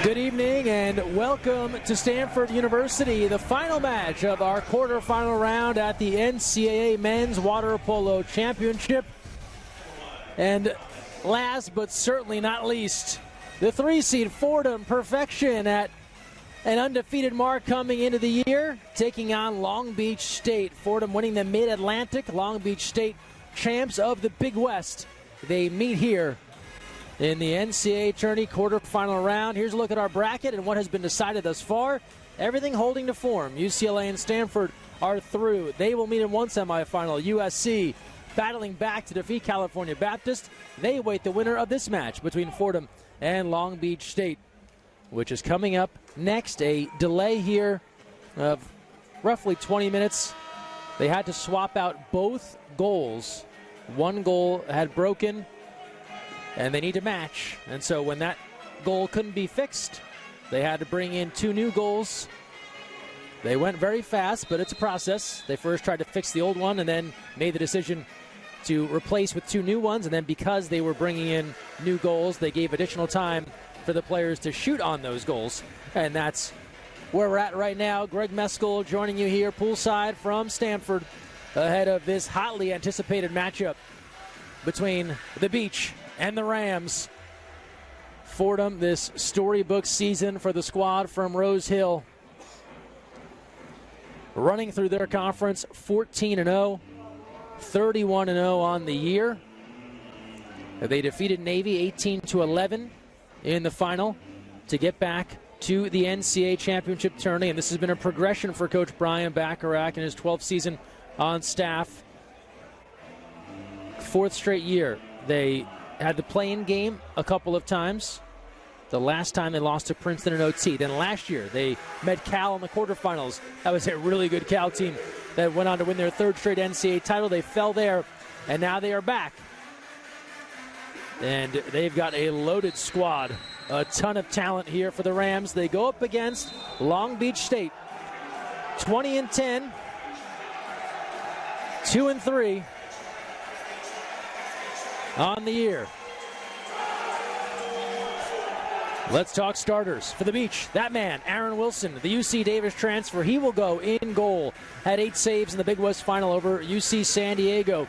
Good evening and welcome to Stanford University, the final match of our quarterfinal round at the NCAA Men's Water Polo Championship. And last but certainly not least, the 3-seed Fordham Perfection at an undefeated mark coming into the year, taking on Long Beach State. Fordham winning the Mid-Atlantic, Long Beach State champs of the Big West. They meet here in the NCAA tourney quarterfinal round. Here's a look at our bracket and what has been decided thus far. Everything holding to form. UCLA and Stanford are through. They will meet in one semifinal. USC battling back to defeat California Baptist. They await the winner of this match between Fordham and Long Beach State, which is coming up next. A delay here of roughly 20 minutes. They had to swap out both goals. One goal had broken, and they need to match. And so when that goal couldn't be fixed, they had to bring in two new goals. They went very fast, but it's a process. They first tried to fix the old one and then made the decision to replace with two new ones. And then because they were bringing in new goals, they gave additional time for the players to shoot on those goals. And that's where we're at right now. Greg Meskel joining you here poolside from Stanford ahead of this hotly anticipated matchup between the Beach and the Rams. Fordham, this storybook season for the squad from Rose Hill, running through their conference 14-0, 31-0 on the year. They defeated Navy 18-11 in the final to get back to the NCAA championship tourney, and this has been a progression for Coach Brian Bacharach in his 12th season on staff. Fourth straight year. They had the play-in game a couple of times. The last time they lost to Princeton in OT. Then last year they met Cal in the quarterfinals. That was a really good Cal team that went on to win their third straight NCAA title. They fell there, and now they are back. And they've got a loaded squad. A ton of talent here for the Rams. They go up against Long Beach State. 20-10. 2-3 on the year. Let's talk starters for the Beach. That man, Aaron Wilson, the UC Davis transfer, he will go in goal. Had 8 saves in the Big West final over UC San Diego.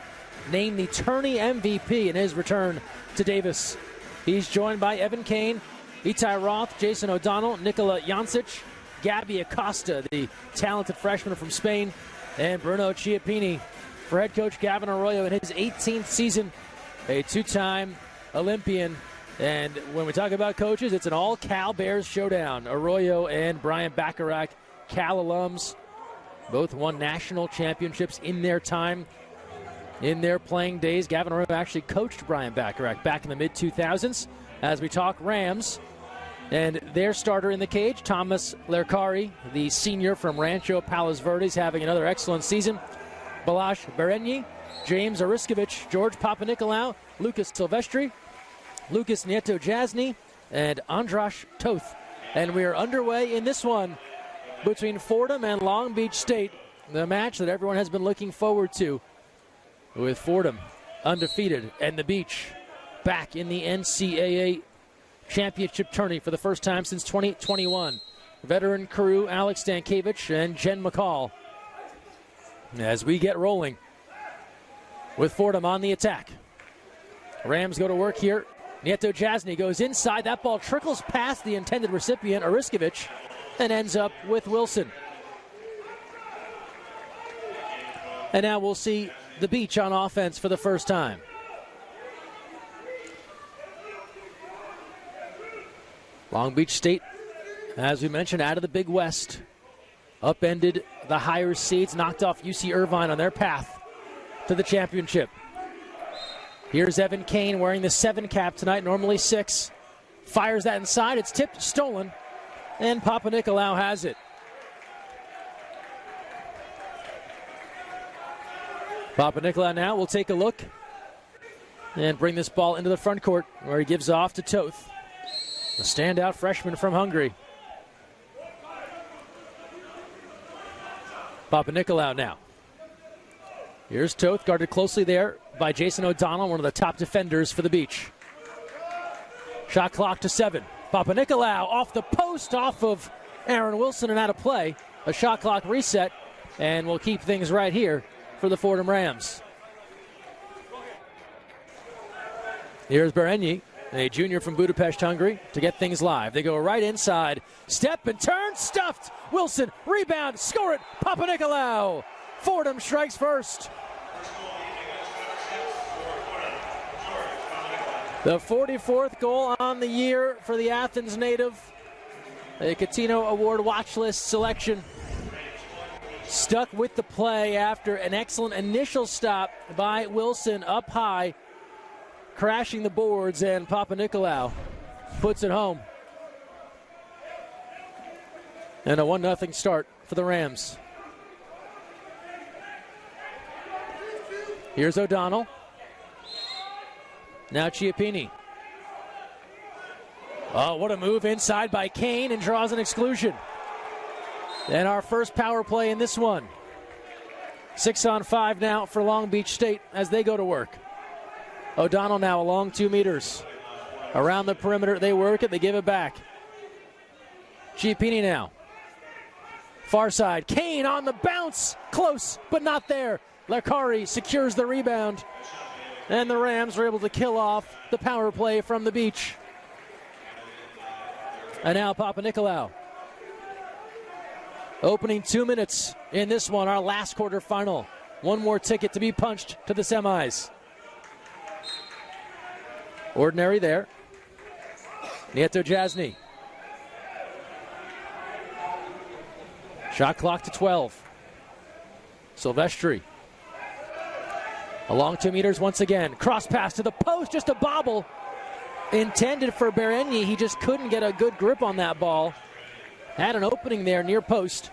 Named the tourney MVP in his return to Davis. He's joined by Evan Kane, Itai Roth, Jason O'Donnell, Nikola Jancic, Gabby Acosta, the talented freshman from Spain, and Bruno Chiappini. For head coach Gavin Arroyo in his 18th season, a two-time Olympian. And when we talk about coaches, it's an all-Cal Bears showdown. Arroyo and Brian Bacharach, Cal alums, both won national championships in their time, in their playing days. Gavin Arroyo actually coached Brian Bacharach back in the mid-2000s. As we talk Rams, and their starter in the cage, Thomas Lercari, the senior from Rancho Palos Verdes, having another excellent season. Balash Berenyi, James Ariskovich, George Papanikolaou, Lucas Silvestri, Lucas Nieto-Jasny, and Andrash Toth. And we are underway in this one between Fordham and Long Beach State, the match that everyone has been looking forward to, with Fordham undefeated and the Beach back in the NCAA championship tourney for the first time since 2021. Veteran crew Alex Stankiewicz and Jen McCall. As we get rolling with Fordham on the attack. Rams go to work here. Nieto-Jasny goes inside. That ball trickles past the intended recipient, Ariskovich, and ends up with Wilson. And now we'll see the Beach on offense for the first time. Long Beach State, as we mentioned, out of the Big West. Upended the higher seeds, knocked off UC Irvine on their path to the championship. Here's Evan Kane wearing the 7 cap tonight, normally 6. Fires that inside. It's tipped, stolen, and Papanikolaou has it. Papanikolaou now will take a look and bring this ball into the front court where he gives off to Toth, a standout freshman from Hungary. Papanikolaou now. Here's Toth, guarded closely there by Jason O'Donnell, one of the top defenders for the Beach. Shot clock to 7. Papanikolaou off the post, off of Aaron Wilson and out of play. A shot clock reset, and we'll keep things right here for the Fordham Rams. Here's Berenyi, a junior from Budapest, Hungary, to get things live. They go right inside. Step and turn, stuffed. Wilson, rebound, score it. Papanikolaou. Fordham strikes first. The 44th goal on the year for the Athens native. A Catino Award watch list selection. Stuck with the play after an excellent initial stop by Wilson up high, crashing the boards, and Papanikolaou puts it home. And a 1-0 start for the Rams. Here's O'Donnell. Now Chiappini. Oh, what a move inside by Kane, and draws an exclusion. And our first power play in this one. 6-on-5 now for Long Beach State as they go to work. O'Donnell now along 2 meters. Around the perimeter, they work it, they give it back. Chiappini now. Far side, Kane on the bounce. Close, but not there. Lecari secures the rebound. And the Rams were able to kill off the power play from the beach. And now Papanikolaou. Opening 2 minutes in this one, our last quarterfinal. One more ticket to be punched to the semis. Ordinary there. Nieto Jasny. Shot clock to 12. Silvestri. Along 2 meters once again. Cross pass to the post, just a bobble. Intended for Berenyi. He just couldn't get a good grip on that ball. Had an opening there near post.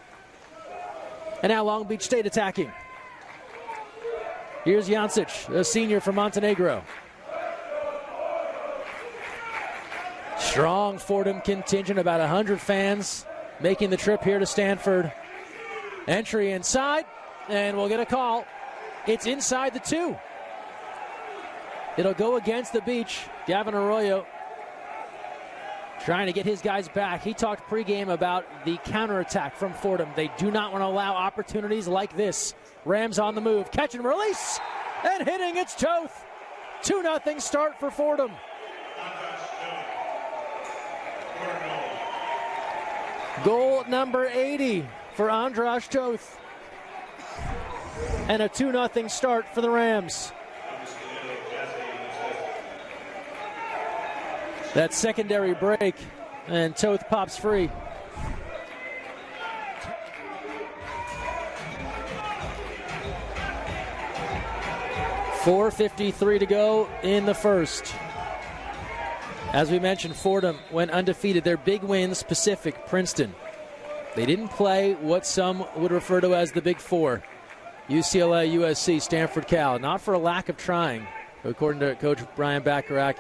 And now Long Beach State attacking. Here's Jancic, a senior from Montenegro. Strong Fordham contingent, about 100 fans making the trip here to Stanford. Entry inside, and we'll get a call. It's inside the 2. It'll go against the beach. Gavin Arroyo trying to get his guys back. He talked pregame about the counterattack from Fordham. They do not want to allow opportunities like this. Rams on the move. Catch and release. And hitting its Toth. 2-0 start for Fordham. Goal number 80 for Andras Toth. And a 2-0 start for the Rams. That secondary break, and Toth pops free. .4:53 to go in the first. As we mentioned, Fordham went undefeated. Their big wins, Pacific, Princeton. They didn't play what some would refer to as the Big Four. UCLA, USC, Stanford, Cal. Not for a lack of trying, according to Coach Brian Bacharach.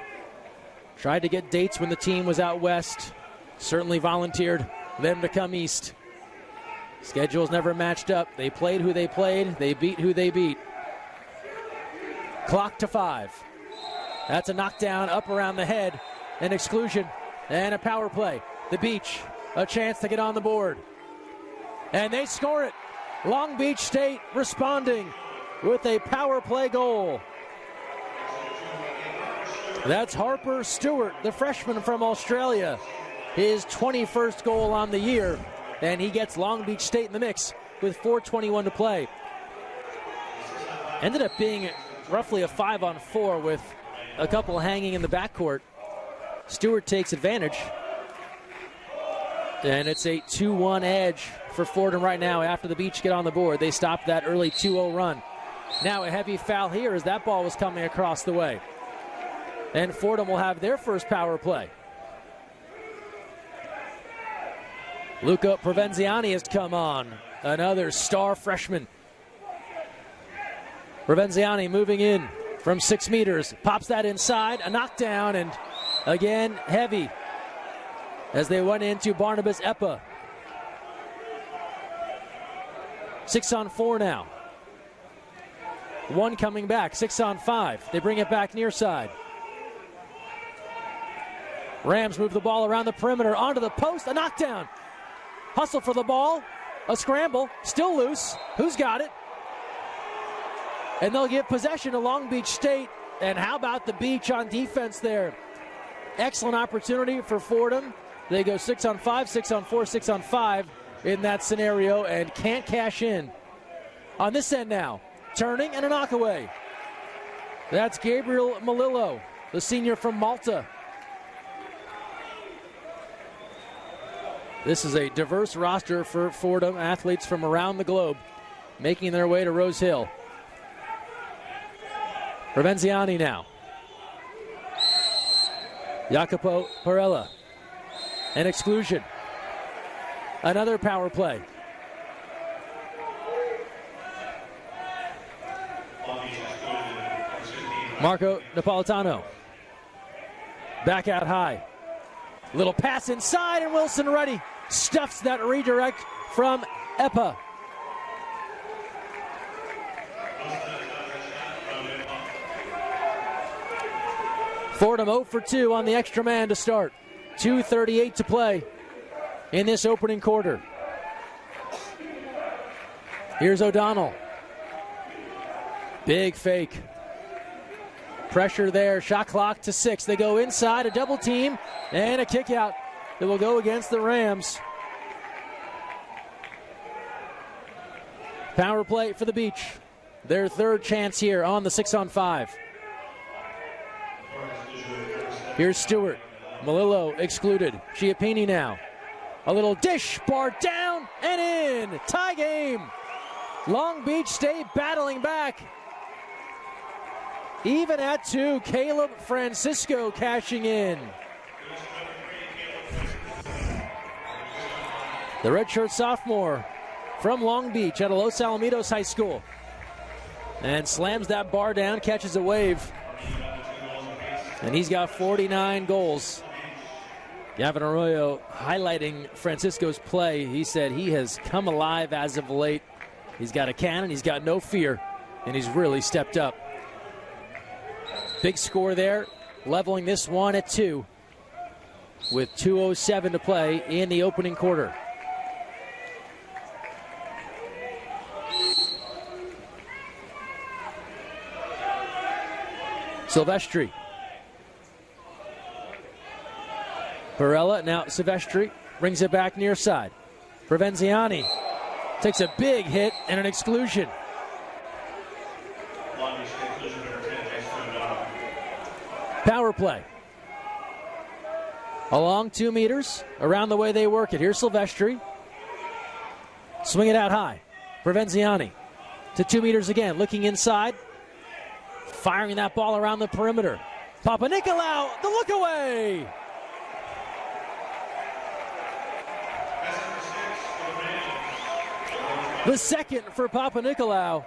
Tried to get dates when the team was out west. Certainly volunteered them to come east. Schedules never matched up. They played who they played. They beat who they beat. Clock to 5. That's a knockdown up around the head. An exclusion and a power play. The Beach, a chance to get on the board. And they score it. Long Beach State responding with a power play goal. That's Harper Stewart, the freshman from Australia. His 21st goal on the year, and he gets Long Beach State in the mix with 4:21 to play. Ended up being roughly a 5-on-4 with a couple hanging in the backcourt. Stewart takes advantage, and it's a 2-1 edge for Fordham right now after the Beach get on the board. They stopped that early 2-0 run. Now a heavy foul here as that ball was coming across the way. And Fordham will have their first power play. Luca Provenziani has come on, another star freshman. Provenziani moving in from 6 meters, pops that inside, a knockdown, and again heavy as they went into Barnabas Epa. 6-on-4 now. 1 coming back, 6-on-5. They bring it back near side. Rams move the ball around the perimeter, onto the post, a knockdown. Hustle for the ball, a scramble, still loose. Who's got it? And they'll give possession to Long Beach State. And how about the Beach on defense there? Excellent opportunity for Fordham. They go 6-on-5, 6-on-4, 6-on-5 in that scenario and can't cash in. On this end now, turning and a knockaway. That's Gabriel Malillo, the senior from Malta. This is a diverse roster for Fordham, athletes from around the globe making their way to Rose Hill. Provenziani now. Jacopo Perella. An exclusion. Another power play. Marco Napolitano. Back out high. Little pass inside, and Wilson ready. Stuffs that redirect from Epa. Fordham 0 for 2 on the extra man to start. 2:38 to play in this opening quarter. Here's O'Donnell. Big fake. Pressure there. Shot clock to 6. They go inside, a double team, and a kick out that will go against the Rams. Power play for the Beach. Their third chance here on the 6-on-5. Here's Stewart. Malillo excluded. Chiappini now. A little dish, bar down and in. Tie game. Long Beach State battling back. Even at 2, Caleb Francisco cashing in. The redshirt sophomore from Long Beach out of Los Alamitos High School. And slams that bar down, catches a wave. And he's got 49 goals. Gavin Arroyo highlighting Francisco's play. He said he has come alive as of late. He's got a cannon, he's got no fear, and he's really stepped up. Big score there, leveling this one at 2 with 2:07 to play in the opening quarter. Silvestri. Perella, now Silvestri, brings it back near side. Provenziani takes a big hit and an exclusion. Power play. Along 2 meters, around the way they work it. Here's Silvestri. Swing it out high. Provenziani to 2 meters again, looking inside. Firing that ball around the perimeter. Papanikolaou, the look away. The second for Papanikolaou.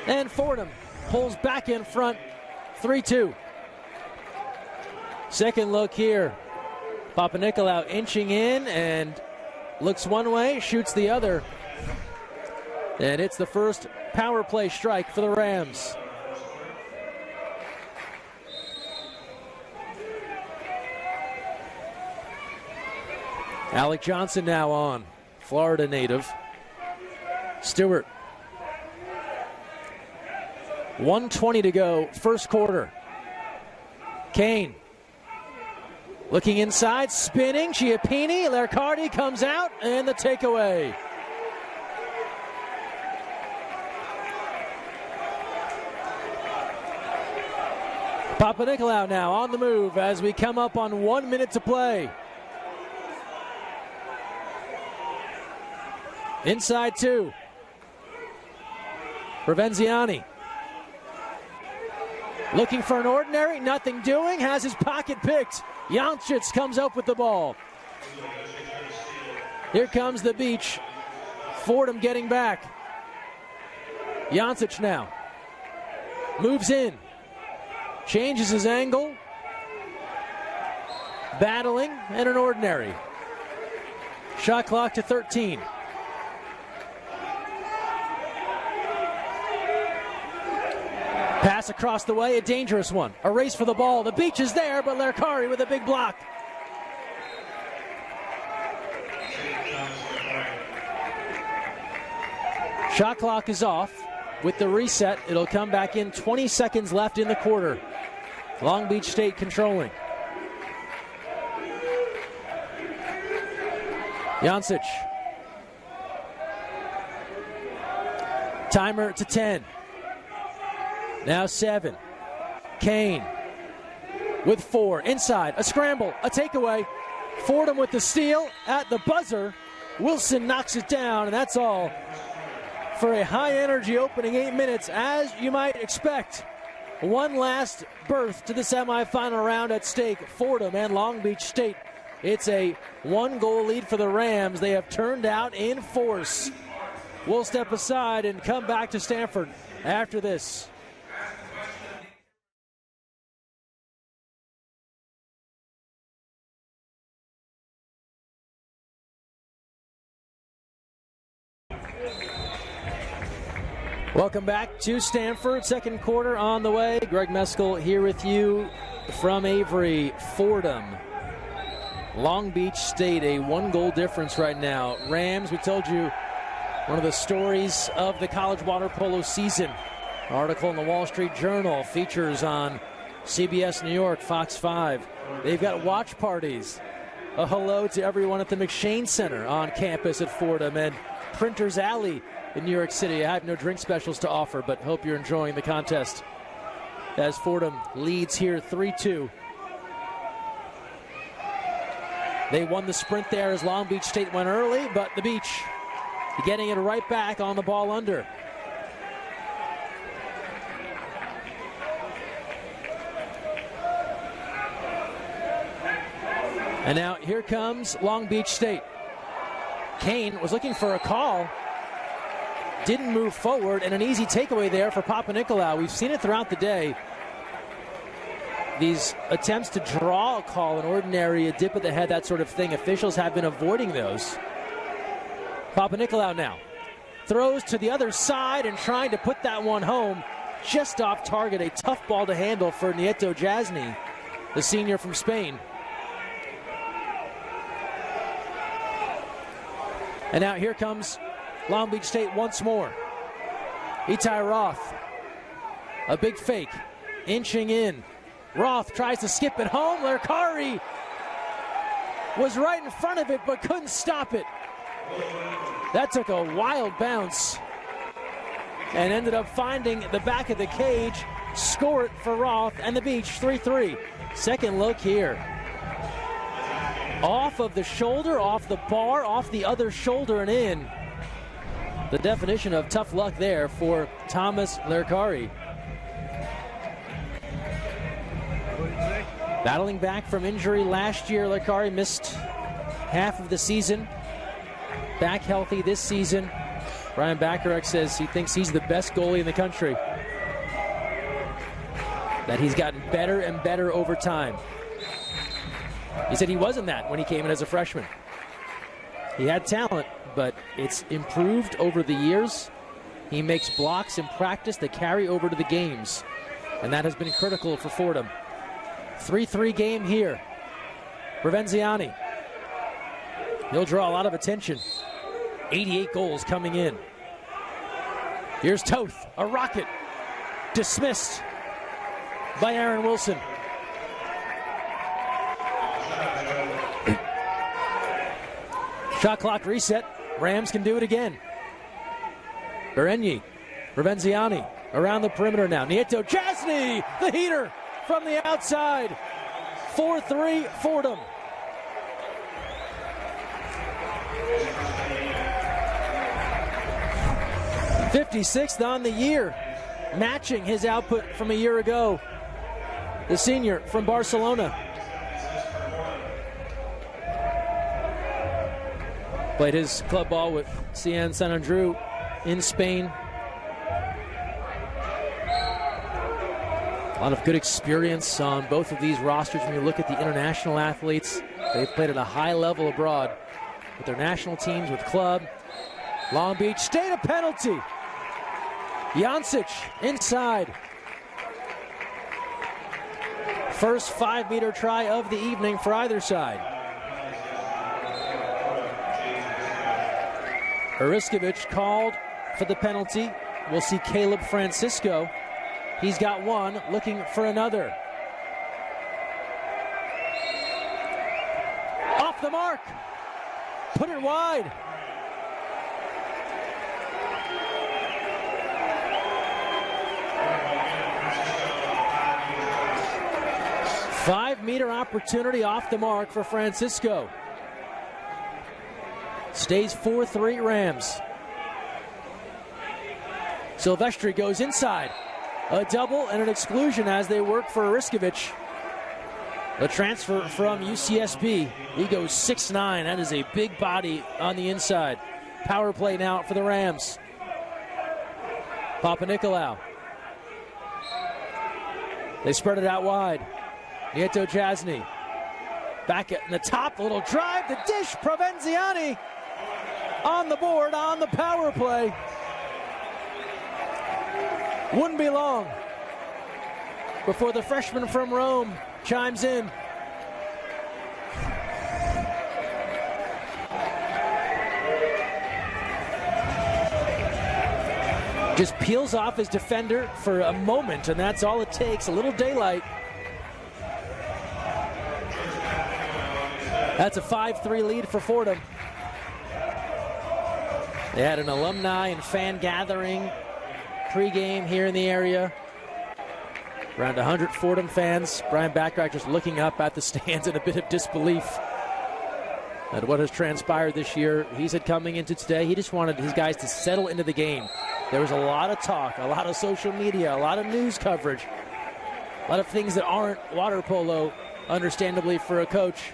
And Fordham pulls back in front, 3-2. Second look here. Papanikolaou inching in and looks one way, shoots the other. And it's the first power play strike for the Rams. Alec Johnson now on. Florida native. Stewart. 1:20 to go, first quarter. Kane. Looking inside, spinning. Chiappini. Lercardi comes out, and the takeaway. Papanikolaou now on the move as we come up on 1 minute to play. Inside 2. Provenziani. Looking for an ordinary, nothing doing, has his pocket picked. Jancic comes up with the ball. Here comes the Beach. Fordham getting back. Jancic now. Moves in. Changes his angle. Battling and an ordinary. Shot clock to 13. Pass across the way, a dangerous one. A race for the ball. The Beach is there, but Lerkari with a big block. Shot clock is off. With the reset, it'll come back in. 20 seconds left in the quarter. Long Beach State controlling. Jancic. Timer to 10. Now 7. Kane with 4. Inside, a scramble, a takeaway. Fordham with the steal at the buzzer. Wilson knocks it down, and that's all for a high-energy opening 8 minutes, as you might expect. One last berth to the semifinal round at stake. Fordham and Long Beach State. It's a 1-goal lead for the Rams. They have turned out in force. We'll step aside and come back to Stanford after this. Welcome back to Stanford. Second quarter on the way. Greg Meskel here with you from Avery. Fordham, Long Beach State, a 1-goal difference right now. Rams, we told you, one of the stories of the college water polo season. Article in the Wall Street Journal, features on CBS New York, Fox 5. They've got watch parties. A hello to everyone at the McShane Center on campus at Fordham and Printers Alley in New York City. I have no drink specials to offer, but hope you're enjoying the contest as Fordham leads here 3-2. They won the sprint there as Long Beach State went early, but the Beach getting it right back on the ball under. And now here comes Long Beach State. Kane was looking for a call. Didn't move forward, and an easy takeaway there for Papanikolaou. We've seen it throughout the day. These attempts to draw a call, an ordinary, a dip of the head, that sort of thing. Officials have been avoiding those. Papanikolaou now throws to the other side and trying to put that one home. Just off target, a tough ball to handle for Nieto Jasny, the senior from Spain. And now here comes Long Beach State once more. Itai Roth, a big fake, inching in. Roth tries to skip it home. Lerkari was right in front of it but couldn't stop it. That took a wild bounce and ended up finding the back of the cage. Score it for Roth and the Beach, 3-3. Second look here. Off of the shoulder, off the bar, off the other shoulder and in. The definition of tough luck there for Thomas Lerkari. Battling back from injury last year, Lerkari missed half of the season. Back healthy this season. Brian Bacharach says he thinks he's the best goalie in the country. That he's gotten better and better over time. He said he wasn't that when he came in as a freshman. He had talent, but it's improved over the years. He makes blocks in practice that carry over to the games, and that has been critical for Fordham. 3-3 game here. Provenziani. He'll draw a lot of attention. 88 goals coming in. Here's Toth, a rocket. Dismissed by Aaron Wilson. Shot clock reset. Rams can do it again. Berenyi, Provenziani around the perimeter now. Nieto Jasny, the heater from the outside. 4-3 Fordham. '56th on the year, matching his output from a year ago. The senior from Barcelona. Played his club ball with CN San Andreu in Spain. A lot of good experience on both of these rosters. When you look at the international athletes, they've played at a high level abroad with their national teams, with club. Long Beach State, a penalty. Jancic inside. First 5-meter try of the evening for either side. Ariskovich called for the penalty. We'll see Caleb Francisco. He's got one, looking for another. Off the mark. Put it wide. Five-meter opportunity off the mark for Francisco. Stays 4-3 Rams. Silvestri goes inside. A double and an exclusion as they work for Ariskovich. A transfer from UCSB. He goes 6'9". That is a big body on the inside. Power play now for the Rams. Papanikolaou. They spread it out wide. Nieto Jasny. Back at the top, a little drive, the dish, Provenziani on the board on the power play. Wouldn't be long before the freshman from Rome chimes in. Just peels off his defender for a moment, and that's all it takes, a little daylight. That's a 5-3 lead for Fordham. They had an alumni and fan gathering pregame here in the area. Around 100 Fordham fans. Brian Bacharach just looking up at the stands in a bit of disbelief at what has transpired this year. He said coming into today, he just wanted his guys to settle into the game. There was a lot of talk, a lot of social media, a lot of news coverage, a lot of things that aren't water polo, understandably for a coach.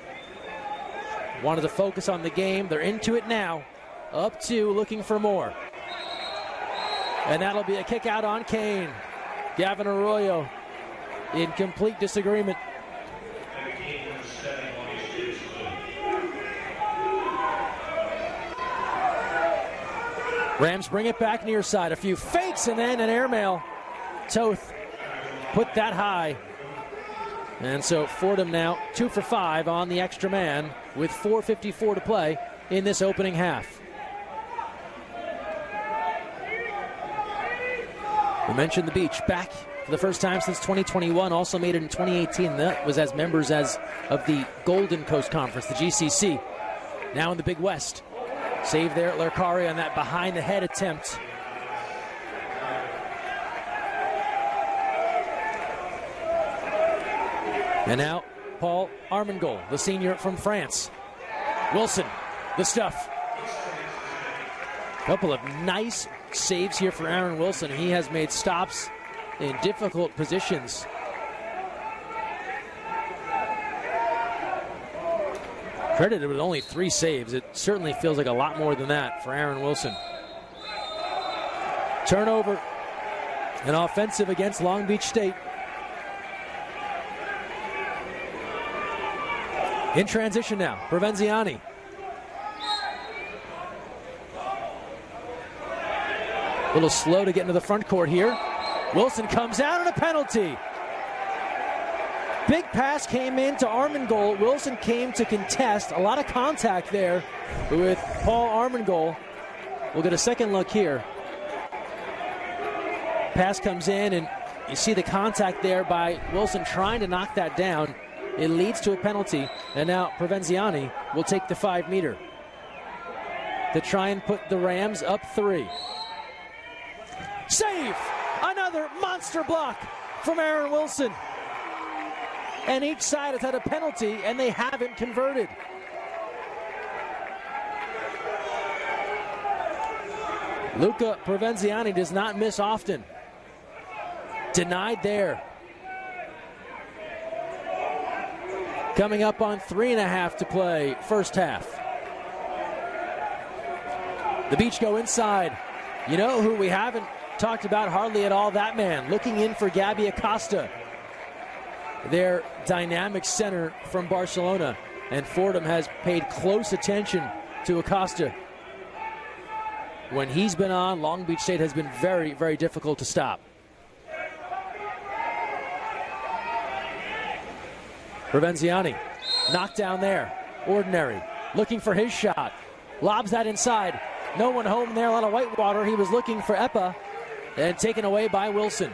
Wanted to focus on the game. They're into it now. Up 2, looking for more. And that'll be a kick out on Kane. Gavin Arroyo in complete disagreement. Rams bring it back near side. A few fakes and then an airmail. Toth put that high. And so Fordham now 2 for 5 on the extra man with 4:54 to play in this opening half. We mentioned the beach back for the first time since 2021, also made it in 2018. That was as members of the Golden Coast Conference, the GCC. Now in the Big West. Save there at Lercari on that behind-the-head attempt. And now Paul Armengol, the senior from France. Wilson, the stuff. Couple of nice saves here for Aaron Wilson. He has made stops in difficult positions. Credited with only 3 saves. It certainly feels like a lot more than that for Aaron Wilson. Turnover and offensive against Long Beach State. In transition now, Provenziani. A little slow to get into the front court here. Wilson comes out on a penalty. Big pass came in to Armengol. Wilson came to contest. A lot of contact there with Paul Armengol. We'll get a second look here. Pass comes in, and you see the contact there by Wilson trying to knock that down. It leads to a penalty, and now Provenziani will take the 5-meter to try and put the Rams up 3. Save! Another monster block from Aaron Wilson. And each side has had a penalty, and they haven't converted. Luca Provenziani does not miss often. Denied there. Coming up on 3.5 to play, first half. The Beach go inside. You know who we haven't talked about hardly at all? That man, looking in for Gabby Acosta, their dynamic center from Barcelona. And Fordham has paid close attention to Acosta. When he's been on, Long Beach State has been very, very difficult to stop. Provenziani, knocked down there. Ordinary, looking for his shot. Lobs that inside. No one home there, a lot of whitewater. He was looking for Epa, and taken away by Wilson.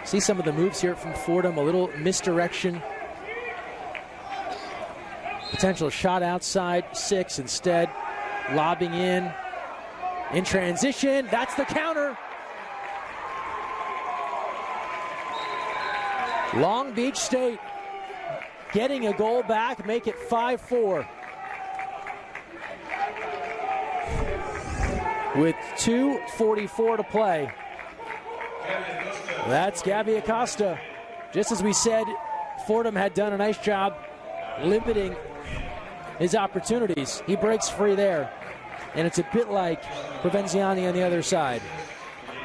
See some of the moves here from Fordham, a little misdirection. Potential shot outside 6 instead. Lobbing in transition. That's the counter. Long Beach State getting a goal back, make it 5-4. With 2:44 to play. That's Gabby Acosta. Just as we said, Fordham had done a nice job limiting his opportunities. He breaks free there. And it's a bit like Provenziani on the other side.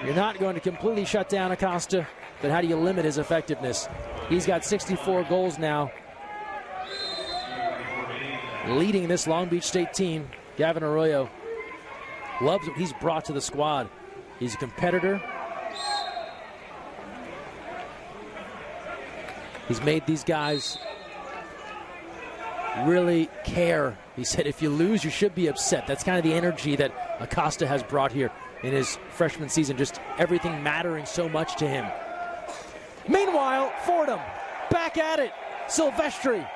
You're not going to completely shut down Acosta, but how do you limit his effectiveness? He's got 64 goals now. Leading this Long Beach State team, Gavin Arroyo loves what he's brought to the squad. He's a competitor. He's made these guys really care. He said, if you lose, you should be upset. That's kind of the energy that Acosta has brought here in his freshman season, just everything mattering so much to him. Meanwhile, Fordham back at it. Silvestri.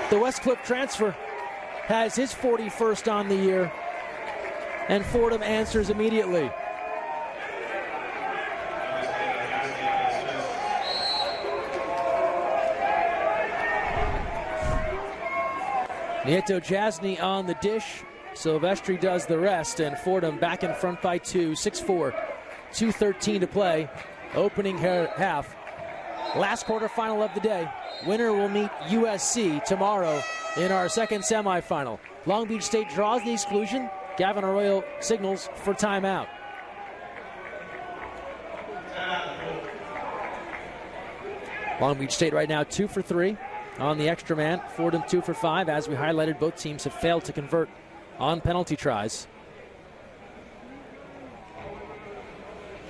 The Westcliff transfer has his 41st on the year, and Fordham answers immediately. Nieto Jasny on the dish. Silvestri does the rest, and Fordham back in front by 2, 6-4, 2:13 to play. Opening half. Last quarterfinal of the day. Winner will meet USC tomorrow in our second semifinal. Long Beach State draws the exclusion. Gavin Arroyo signals for timeout. Long Beach State right now 2 for 3 on the extra man. Fordham 2 for 5. As we highlighted, both teams have failed to convert on penalty tries.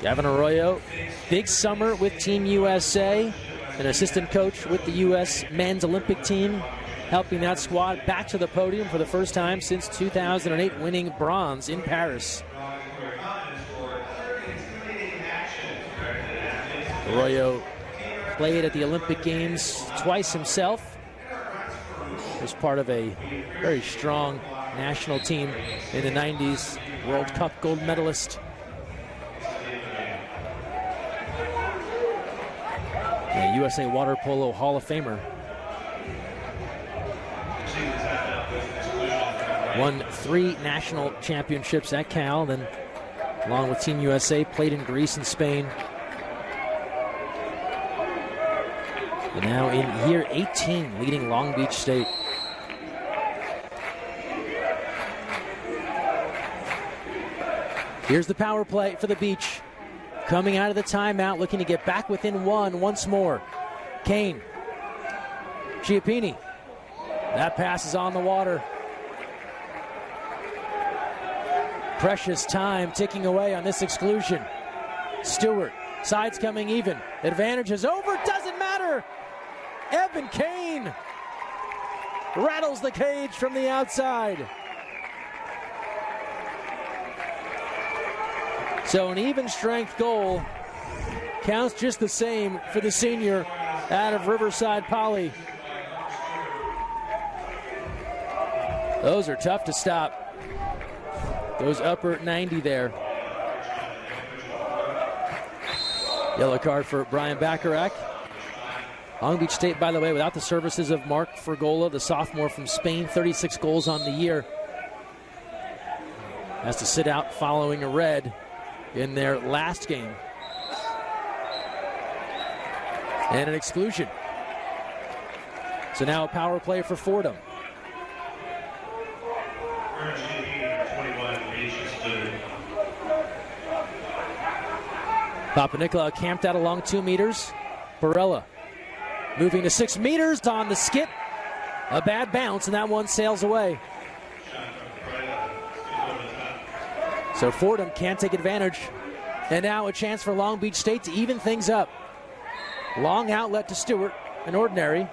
Gavin Arroyo, big summer with Team USA, an assistant coach with the U.S. men's Olympic team, helping that squad back to the podium for the first time since 2008, winning bronze in Paris. Arroyo played at the Olympic Games twice himself. Was part of a very strong national team in the 90s, World Cup gold medalist. A USA Water Polo Hall of Famer. Won 3 national championships at Cal, then along with Team USA, played in Greece and Spain. And now in year 18, leading Long Beach State. Here's the power play for the Beach. Coming out of the timeout, looking to get back within 1 once more. Kane. Chiappini. That pass is on the water. Precious time ticking away on this exclusion. Stewart. Sides coming even. Advantage is over. Doesn't matter. Evan Kane rattles the cage from the outside. So an even strength goal counts just the same for the senior out of Riverside Poly. Those are tough to stop. Those upper 90 there. Yellow card for Brian Bacharach. Long Beach State, by the way, without the services of Mark Fergola, the sophomore from Spain, 36 goals on the year. Has to sit out following a red in their last game. And an exclusion. So now a power play for Fordham. Papanikolaou camped out along 2 meters. Barella moving to 6 meters on the skip. A bad bounce, and that one sails away. So Fordham can't take advantage And now a chance for Long Beach State to even things up. Long outlet to Stewart, an ordinary.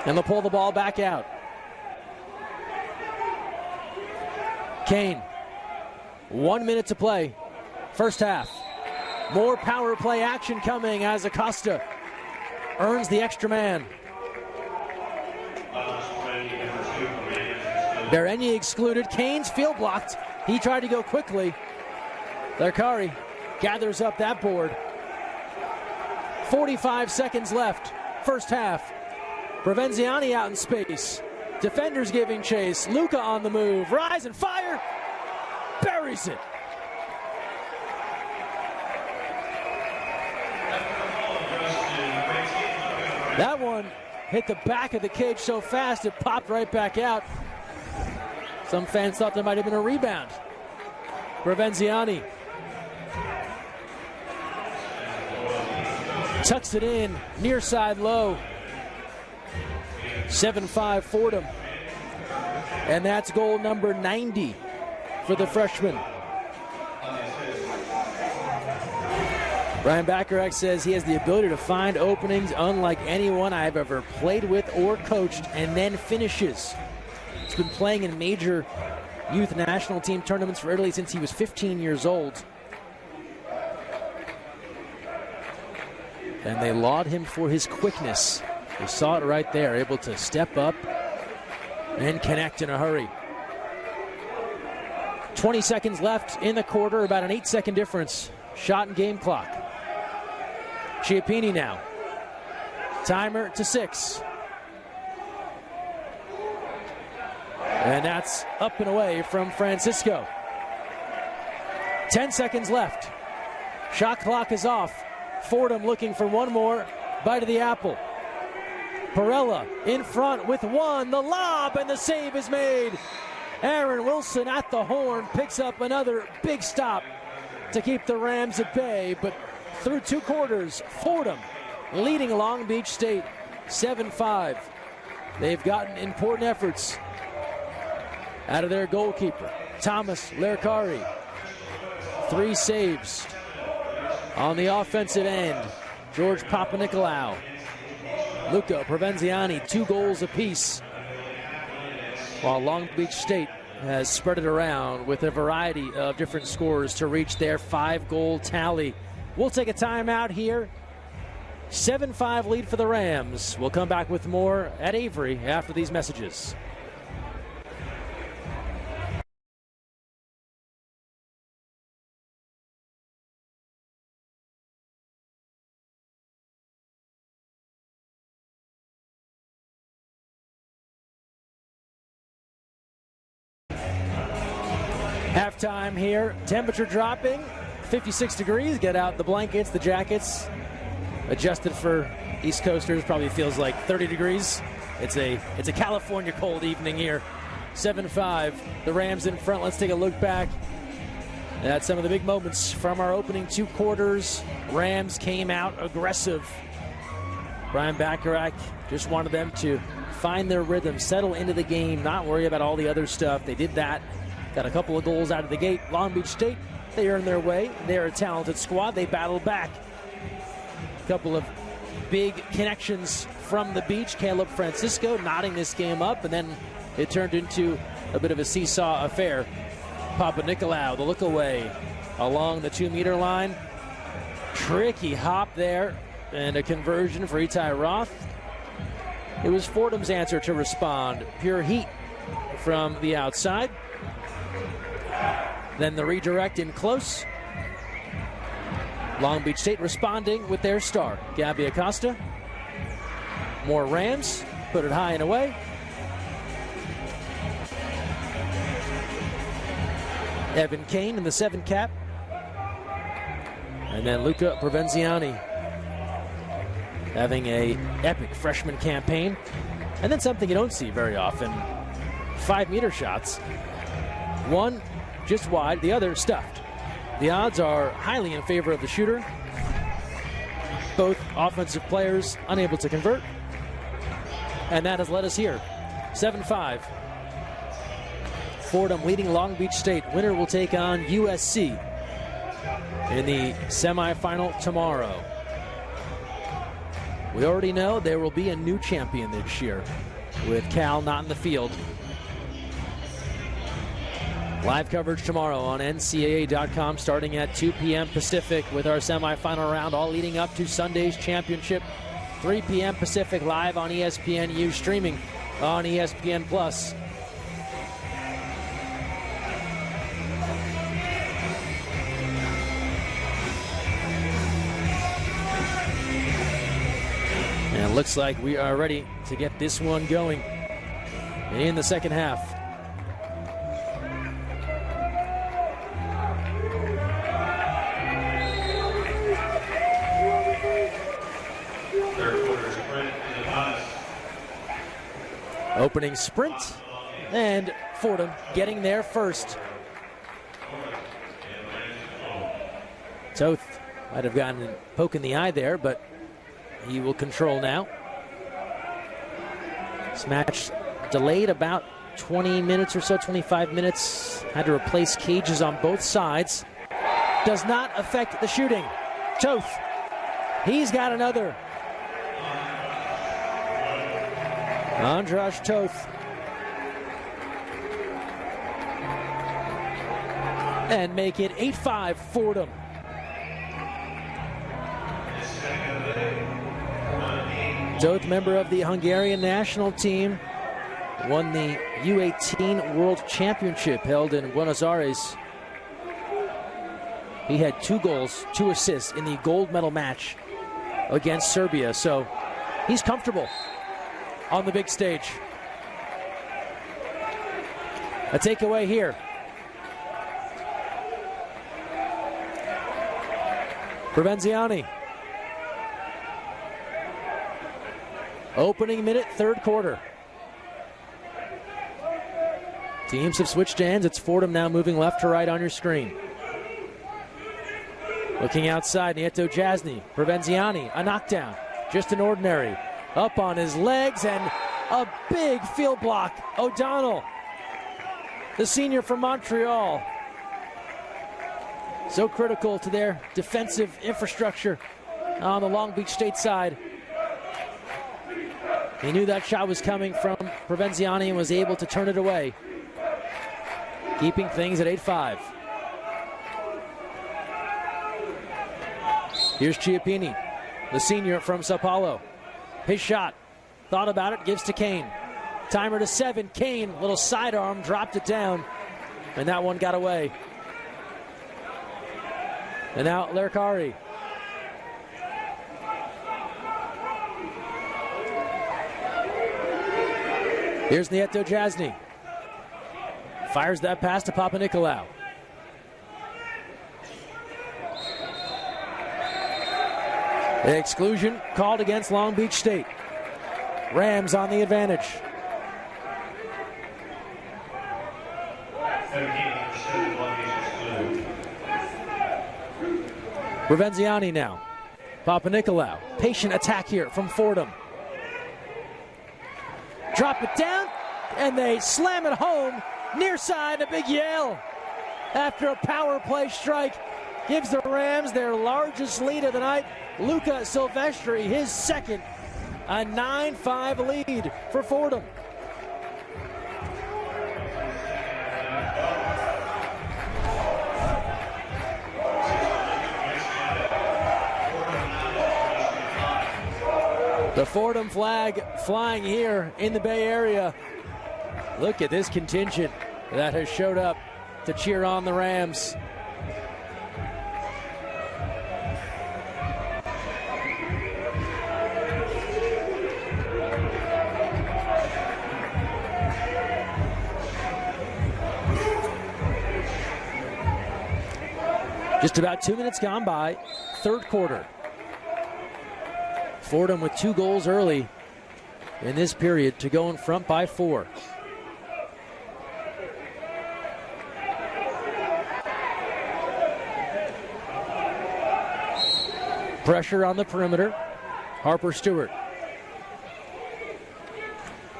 And they'll pull the ball back out. Kane, 1 minute to play, first half. More power play action coming as Acosta earns the extra man. Berenyi excluded. Kane's field blocked. He tried to go quickly. Lerkari gathers up that board. 45 seconds left, first half. Provenziani out in space. Defenders giving chase. Luca on the move. Rise and fire. Buries it. That one hit the back of the cage so fast it popped right back out. Some fans thought there might have been a rebound. Provenziani tucks it in, near side low. 7-5 Fordham. And that's goal number 90 for the freshman. Brian Bacharach says he has the ability to find openings unlike anyone I've ever played with or coached, and then finishes. He's been playing in major youth national team tournaments for Italy since he was 15 years old. And they laud him for his quickness. We saw it right there, able to step up and connect in a hurry. 20 seconds left in the quarter, about an 8-second difference. Shot and game clock. Chiappini now. Timer to 6. And that's up and away from Francisco. 10 seconds left. Shot clock is off. Fordham looking for one more bite of the apple. Perella in front with one. The lob and the save is made. Aaron Wilson at the horn picks up another big stop to keep the Rams at bay. But through 2 quarters, Fordham leading Long Beach State 7-5. They've gotten important efforts out of their goalkeeper, Thomas Lerkari. 3 saves on the offensive end. George Papanikolaou, Luca Provenziani, 2 goals apiece. While Long Beach State has spread it around with a variety of different scores to reach their 5-goal tally. We'll take a timeout here. 7-5 lead for the Rams. We'll come back with more at Avery after these messages. Halftime here, temperature dropping, 56 degrees. Get out the blankets, the jackets. Adjusted for East Coasters, probably feels like 30 degrees. It's a California cold evening here. 7-5, the Rams in front. Let's take a look back at some of the big moments from our opening 2 quarters. Rams came out aggressive. Brian Bacharach just wanted them to find their rhythm, settle into the game, not worry about all the other stuff. They did that. Got a couple of goals out of the gate. Long Beach State, they earned their way. They're a talented squad. They battled back. A couple of big connections from the beach. Caleb Francisco knotting this game up, and then it turned into a bit of a seesaw affair. Papanikolaou, the look away along the 2-meter line. Tricky hop there, and a conversion for Itai Roth. It was Fordham's answer to respond. Pure heat from the outside. Then the redirect in close. Long Beach State responding with their star, Gabby Acosta. More Rams, put it high and away. Evan Kane in the 7 cap. And then Luca Provenziani having a epic freshman campaign. And then something you don't see very often, 5-meter shots. One just wide, the other stuffed. The odds are highly in favor of the shooter. Both offensive players unable to convert. And that has led us here. 7-5. Fordham leading Long Beach State. Winner will take on USC in the semifinal tomorrow. We already know there will be a new champion this year with Cal not in the field. Live coverage tomorrow on NCAA.com starting at 2 p.m. Pacific with our semifinal round, all leading up to Sunday's championship. 3 p.m. Pacific live on ESPNU, streaming on ESPN+. And it looks like we are ready to get this one going in the second half. Opening sprint, and Fordham getting there first. Toth might have gotten a poke in the eye there, but he will control now. This match delayed about 20 minutes or so, 25 minutes. Had to replace cages on both sides. Does not affect the shooting. Toth, he's got another. Andrash Toth. And make it 8-5 Fordham. Toth, member of the Hungarian national team, won the U18 World Championship held in Buenos Aires. He had 2 goals, 2 assists in the gold medal match against Serbia, so he's comfortable on the big stage. A takeaway here. Provenziani. Opening minute, third quarter. Teams have switched ends. It's Fordham now moving left to right on your screen. Looking outside, Nieto Jasny. Provenziani, a knockdown. Just an ordinary. Up on his legs and a big field block. O'Donnell, the senior from Montreal. So critical to their defensive infrastructure on the Long Beach State side. He knew that shot was coming from Provenziani and was able to turn it away, keeping things at 8-5. Here's Chiappini, the senior from Sao Paulo. His shot, thought about it, gives to Kane. Timer to 7. Kane, little sidearm, dropped it down, and that one got away. And now Lerkari. Here's Nieto Jasny. Fires that pass to Papanikolaou. Exclusion called against Long Beach State. Rams on the advantage. Provenziani now. Papanikolaou. Patient attack here from Fordham. Drop it down, and they slam it home. Near side, a big yell after a power play strike. Gives the Rams their largest lead of the night. Luca Silvestri, his second. A 9-5 lead for Fordham. The Fordham flag flying here in the Bay Area. Look at this contingent that has showed up to cheer on the Rams. Just about 2 minutes gone by, third quarter. Fordham with 2 goals early in this period to go in front by 4. Pressure on the perimeter. Harper Stewart.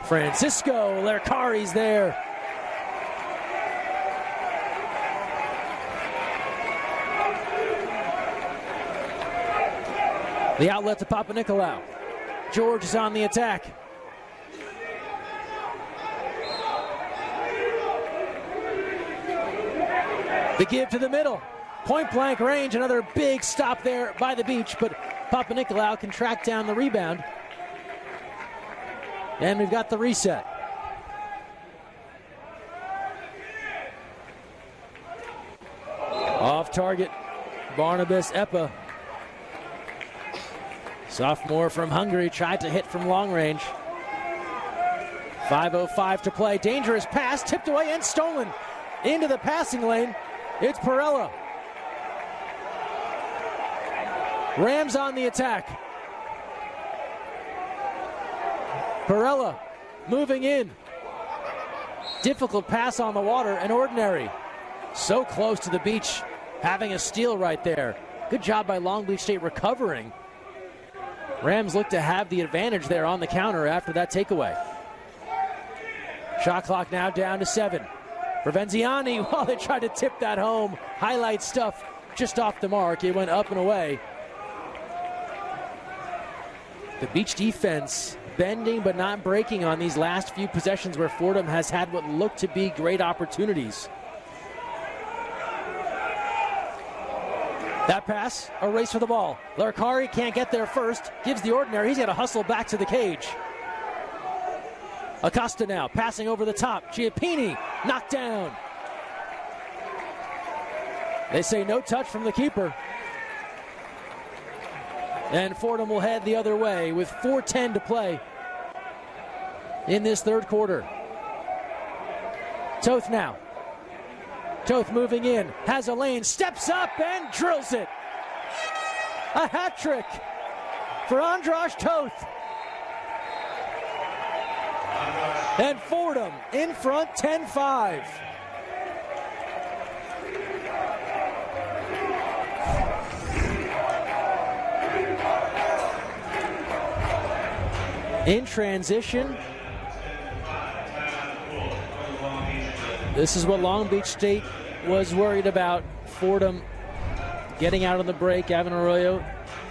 Francisco Lerkari's there. The outlet to Papanikolaou. George is on the attack. The give to the middle. Point blank range. Another big stop there by the beach, but Papanikolaou can track down the rebound. And we've got the reset. Off target, Barnabas Epa. Sophomore from Hungary tried to hit from long range. 5:05 to play. Dangerous pass, tipped away and stolen into the passing lane. It's Perella. Rams on the attack. Perella moving in. Difficult pass on the water and Ordinary. So close to the beach, having a steal right there. Good job by Long Beach State recovering. Rams look to have the advantage there on the counter after that takeaway. Shot clock now down to 7. For Venziani, while they tried to tip that home. Highlight stuff just off the mark. It went up and away. The beach defense bending but not breaking on these last few possessions where Fordham has had what looked to be great opportunities. That pass, a race for the ball. Larkari can't get there first. Gives the Ordinary. He's got to hustle back to the cage. Acosta now passing over the top. Giappini knocked down. They say no touch from the keeper. And Fordham will head the other way with 4:10 to play in this third quarter. Toth now. Toth moving in, has a lane, steps up and drills it. A hat trick for Andras Toth. And Fordham in front 10-5. In transition, this is what Long Beach State was worried about. Fordham getting out on the break. Evan Arroyo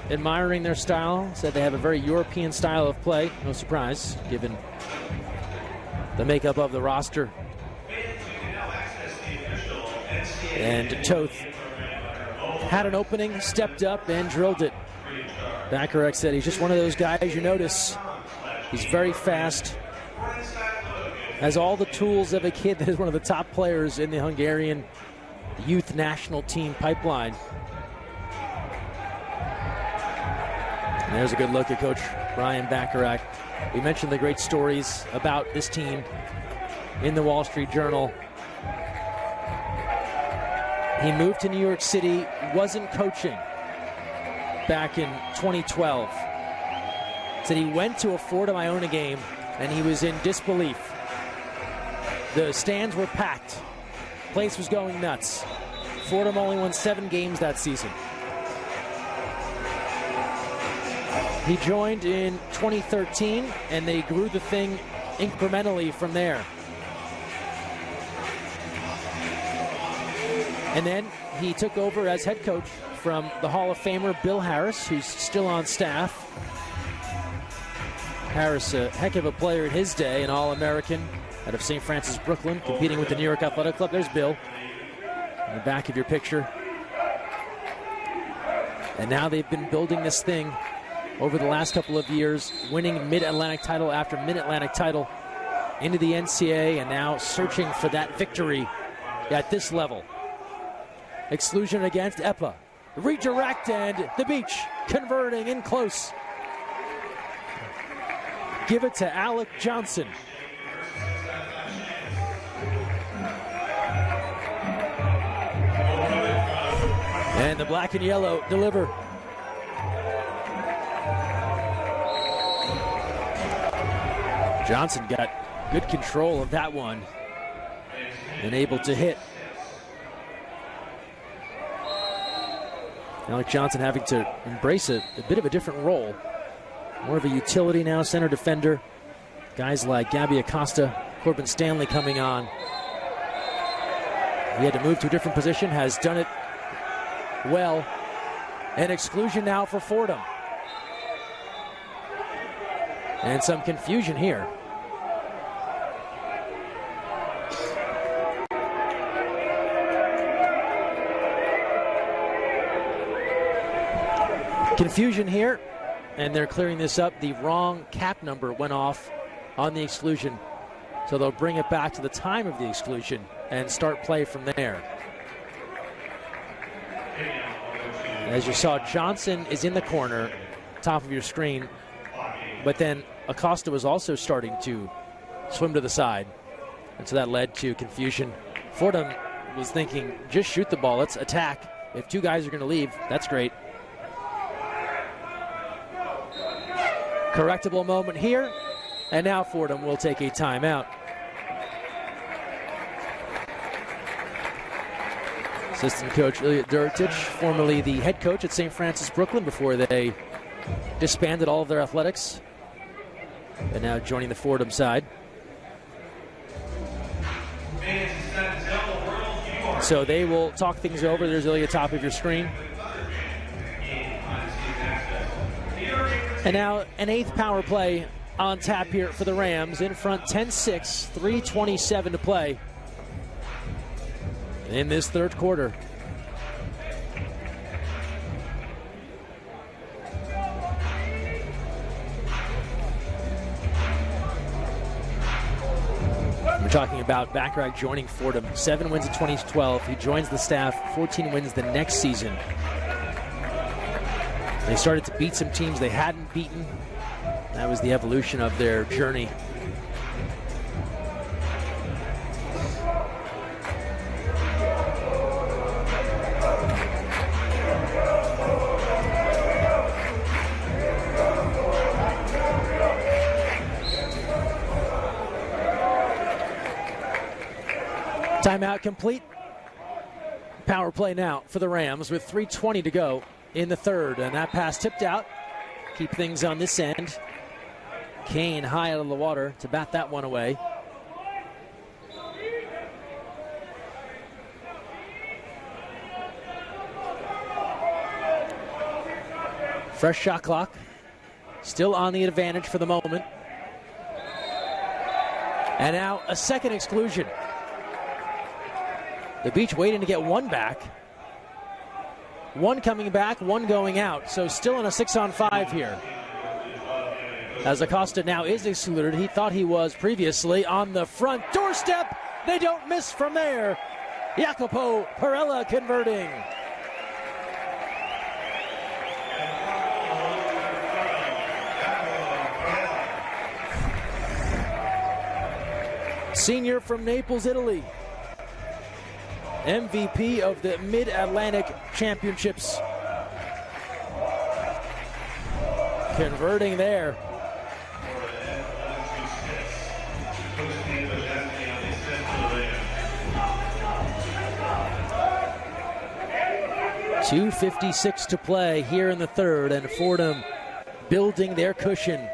admiring their style. Said they have a very European style of play. No surprise, given the makeup of the roster. And Toth had an opening, stepped up, and drilled it. Bacharach said he's just one of those guys you notice. He's very fast. Has all the tools of a kid that is one of the top players in the Hungarian youth national team pipeline. And there's a good look at Coach Brian Bacharach. We mentioned the great stories about this team in the Wall Street Journal. He moved to New York City, wasn't coaching back in 2012. Said he went to a Fordham Iona game and he was in disbelief. The stands were packed. Place was going nuts. Fordham only won 7 games that season. He joined in 2013 and they grew the thing incrementally from there. And then he took over as head coach from the Hall of Famer Bill Harris, who's still on staff. Harris, a heck of a player in his day, an All-American out of St. Francis, Brooklyn, competing with the New York Athletic Club. There's Bill in the back of your picture. And now they've been building this thing over the last couple of years, winning Mid-Atlantic title after Mid-Atlantic title into the NCAA, and now searching for that victory at this level. Exclusion against Epa. Redirect, and the Beach converting in close. Give it to Alec Johnson. And the black and yellow deliver. Johnson got good control of that one and able to hit. Alec Johnson having to embrace a bit of a different role. More of a utility now, center defender. Guys like Gabby Acosta, Corbin Stanley coming on. He had to move to a different position, has done it well. An exclusion now for Fordham. And some confusion here. Confusion here, and they're clearing this up. The wrong cap number went off on the exclusion, so they'll bring it back to the time of the exclusion and start play from there. As you saw, Johnson is in the corner, top of your screen, but then Acosta was also starting to swim to the side, and so that led to confusion. Fordham was thinking, just shoot the ball, let's attack. If two guys are going to leave, that's great. Correctable moment here, and now Fordham will take a timeout. Assistant coach Ilya Durtich, formerly the head coach at St. Francis Brooklyn before they disbanded all of their athletics, and now joining the Fordham side. So they will talk things over. There's Ilya, top of your screen. And now an eighth power play on tap here for the Rams. In front 10-6, 3:27 to play in this third quarter. We're talking about Bacharach joining Fordham. 7 wins in 2012. He joins the staff. 14 wins the next season. They started to beat some teams they hadn't beaten. That was the evolution of their journey. Timeout complete. Power play now for the Rams with 3:20 to go in the third, and that pass tipped out. Keep things on this end. Kane high out of the water to bat that one away. Fresh shot clock. Still on the advantage for the moment. And now a second exclusion. The Beach waiting to get one back. One coming back, one going out. So still on a 6-on-5 here. As Acosta now is excluded. He thought he was previously on the front doorstep. They don't miss from there. Jacopo Perella converting. Senior from Naples, Italy. MVP of the Mid-Atlantic Championships. Converting there. .256 to play here in the third, and Fordham building their cushion.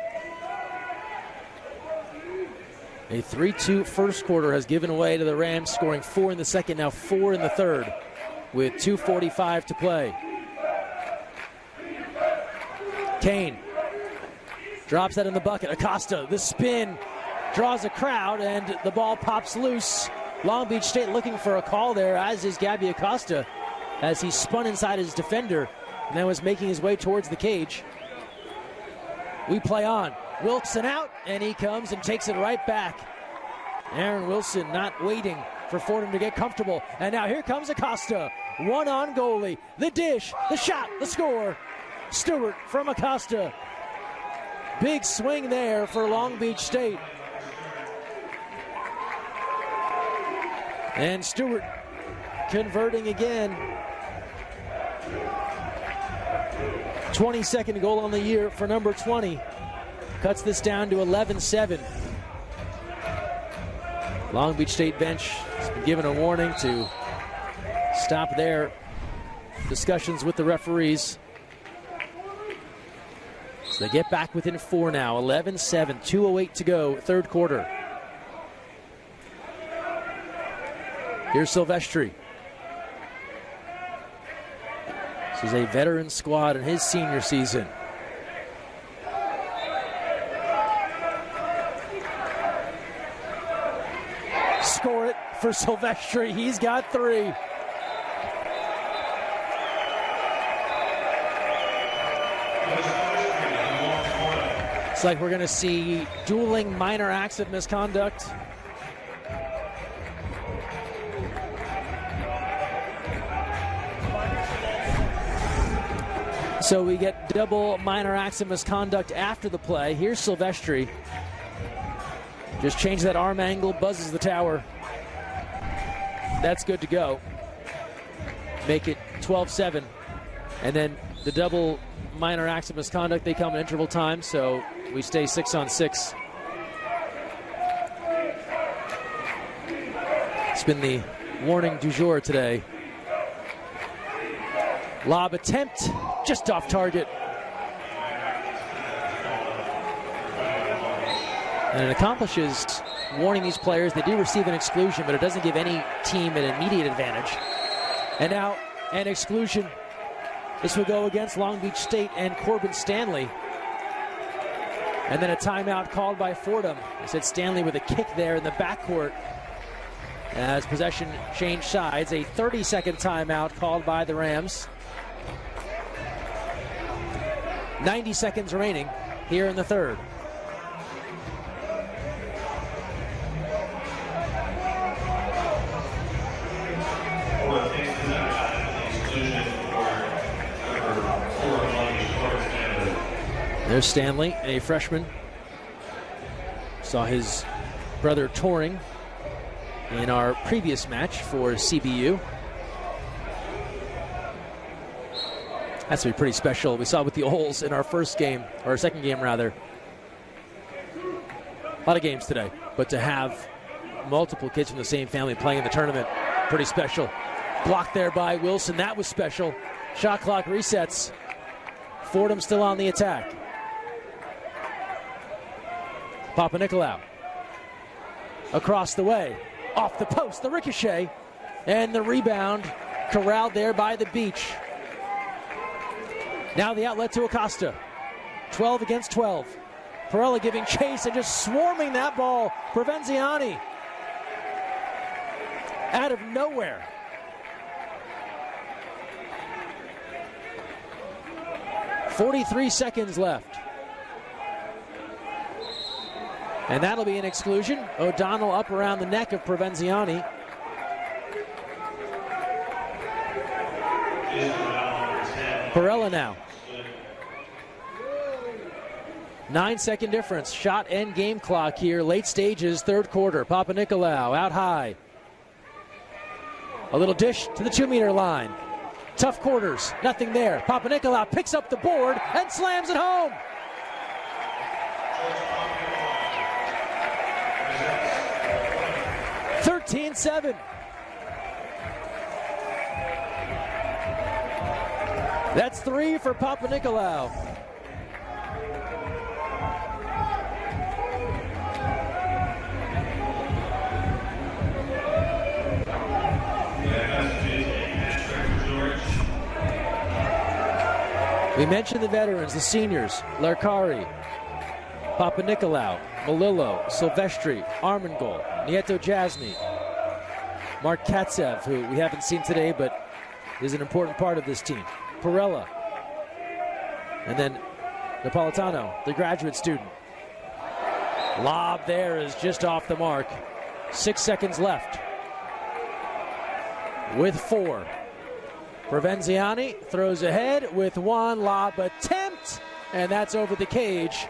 A 3-2 first quarter has given way to the Rams, scoring 4 in the second, now 4 in the third, with 2:45 to play. Kane drops that in the bucket. Acosta, the spin, draws a crowd, and the ball pops loose. Long Beach State looking for a call there, as is Gabby Acosta, as he spun inside his defender and then was making his way towards the cage. We play on. Wilson out, and he comes and takes it right back. Aaron Wilson not waiting for Fordham to get comfortable. And now here comes Acosta. One on goalie. The dish, the shot, the score. Stewart from Acosta. Big swing there for Long Beach State. And Stewart converting again. 22nd goal on the year for number 20. Cuts this down to 11-7. Long Beach State bench has been given a warning to stop their discussions with the referees. So they get back within 4 now. 11-7, 2:08 to go, third quarter. Here's Silvestri. This is a veteran squad in his senior season. for Silvestri. He's got 3. It's like we're going to see dueling minor acts of misconduct. So we get double minor acts of misconduct after the play. Here's Silvestri. Just change that arm angle, buzzes the tower. That's good to go. Make it 12-7. And then the double minor acts of misconduct, they come in interval time, so we stay 6-on-6. It's been the warning du jour today. Lob attempt, just off target. And it accomplishes warning these players. They do receive an exclusion, but it doesn't give any team an immediate advantage. And now an exclusion. This will go against Long Beach State and Corbin Stanley. And then a timeout called by Fordham. I said Stanley with a kick there in the backcourt as possession changed sides. A 30-second timeout called by the Rams. 90 seconds remaining here in the third. There's Stanley, a freshman. Saw his brother touring in our previous match for CBU. That's going to be pretty special. We saw with the Oles in our first game, or our second game rather. A lot of games today, but to have multiple kids from the same family playing in the tournament, pretty special. Blocked there by Wilson, that was special. Shot clock resets. Fordham still on the attack. Papanikolaou. Across the way, off the post, the ricochet, and the rebound corralled there by the Beach. Now the outlet to Acosta. 12 against 12. Perella giving chase and just swarming that ball. Provenziani out of nowhere. .43 seconds left. And that'll be an exclusion. O'Donnell up around the neck of Provenziani. Perella now. 9-second difference. Shot and game clock here. Late stages, third quarter. Papanikolaou out high. A little dish to the 2-meter line. Tough quarters. Nothing there. Papanikolaou picks up the board and slams it home. .13-7. That's 3 for Papanikolaou. We mentioned the veterans, the seniors, Larkari, Papanikolaou, Malillo, Silvestri, Armengol, Nieto Jasny, Mark Katsev, who we haven't seen today but is an important part of this team. Perella, and then Napolitano, the graduate student. Lob there is just off the mark. 6 seconds left. With 4. Provenziani throws ahead with 1 lob attempt, and that's over the cage.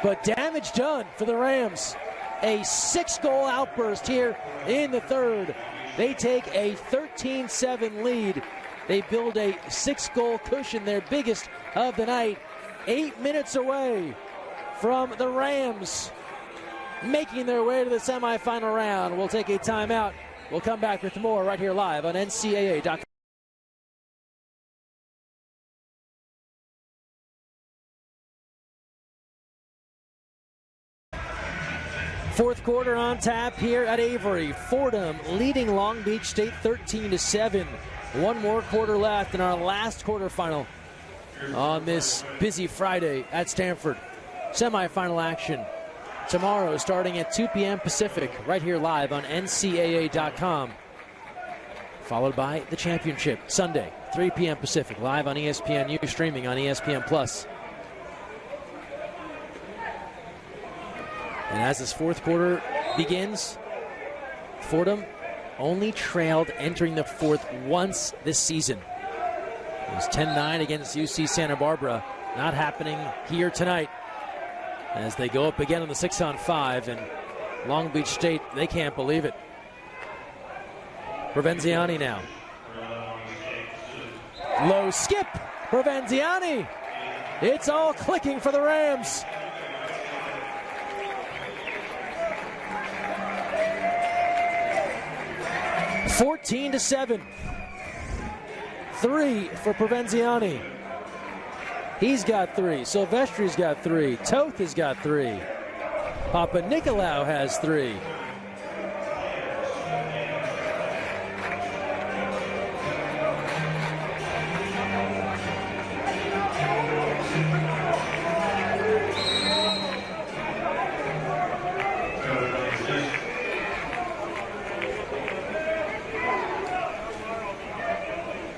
But damage done for the Rams. A 6-goal outburst here in the third. They take a 13-7 lead. They build a 6-goal cushion, their biggest of the night. 8 minutes away from the Rams making their way to the semifinal round. We'll take a timeout. We'll come back with more right here live on NCAA.com. Fourth quarter on tap here at Avery. Fordham leading Long Beach State 13-7. One more quarter left in our last quarterfinal on this busy Friday at Stanford. Semifinal action tomorrow starting at 2 p.m. Pacific, right here live on NCAA.com. Followed by the championship Sunday, 3 p.m. Pacific, live on ESPNU, streaming on ESPN+. And as this fourth quarter begins, Fordham only trailed entering the fourth once this season. It was 10-9 against UC Santa Barbara. Not happening here tonight as they go up again on the 6-on-5, and Long Beach State, they can't believe it. Provenziani now. Low skip. Provenziani. It's all clicking for the Rams. (14-7). 3 for Provenziani. He's got 3. Silvestri's got 3. Toth has got 3. Papa Nicolau has 3.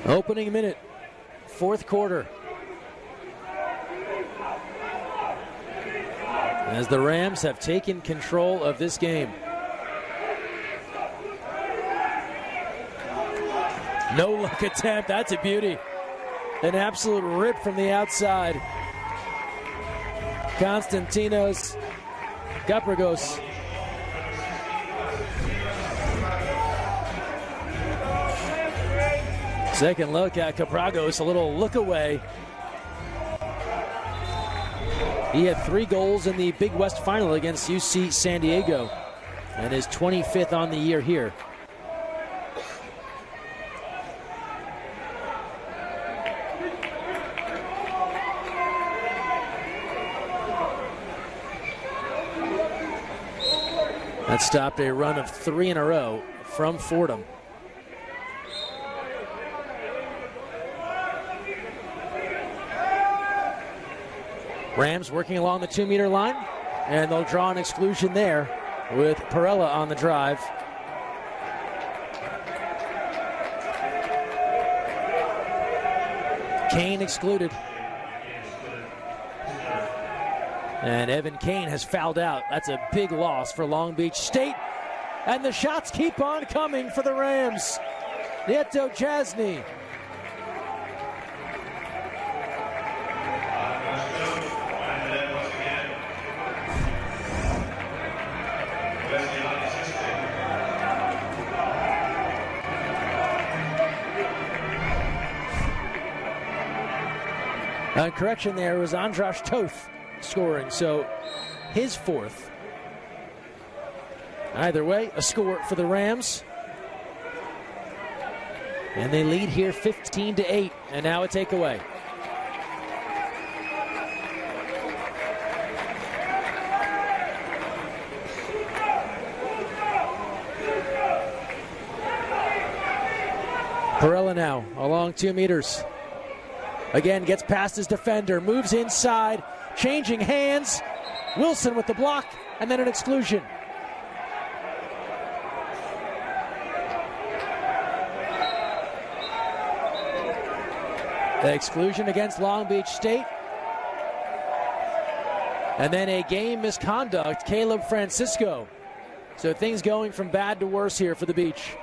Opening minute, fourth quarter. As the Rams have taken control of this game. No look attempt, that's a beauty. An absolute rip from the outside. Konstantinos Gapragos. Second look at Gapragos, a little look away. He had 3 goals in the Big West Final against UC San Diego and is 25th on the year here. That stopped a run of 3 in a row from Fordham. Rams working along the 2-meter line, and they'll draw an exclusion there with Perella on the drive. Kane excluded. And Evan Kane has fouled out. That's a big loss for Long Beach State. And the shots keep on coming for the Rams. Nieto Jasny. Correction, there was Andras Toth scoring, so his 4th. Either way, a score for the Rams. And they lead here 15-8, and now a takeaway. Perella now along 2 meters. Again, gets past his defender, moves inside, changing hands. Wilson with the block, and then an exclusion. The exclusion against Long Beach State. And then a game misconduct, Caleb Francisco. So things going from bad to worse here for the Beach.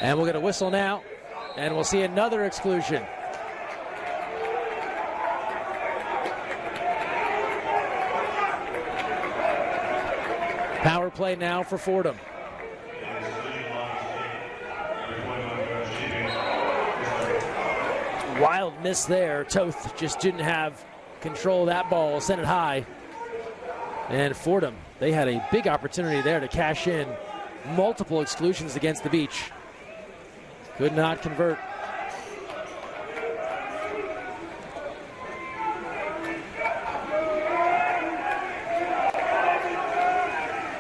And we'll get a whistle now, and we'll see another exclusion. Power play now for Fordham. Wild miss there. Toth just didn't have control of that ball, sent it high. And Fordham, they had a big opportunity there to cash in. Multiple exclusions against the Beach. Could not convert.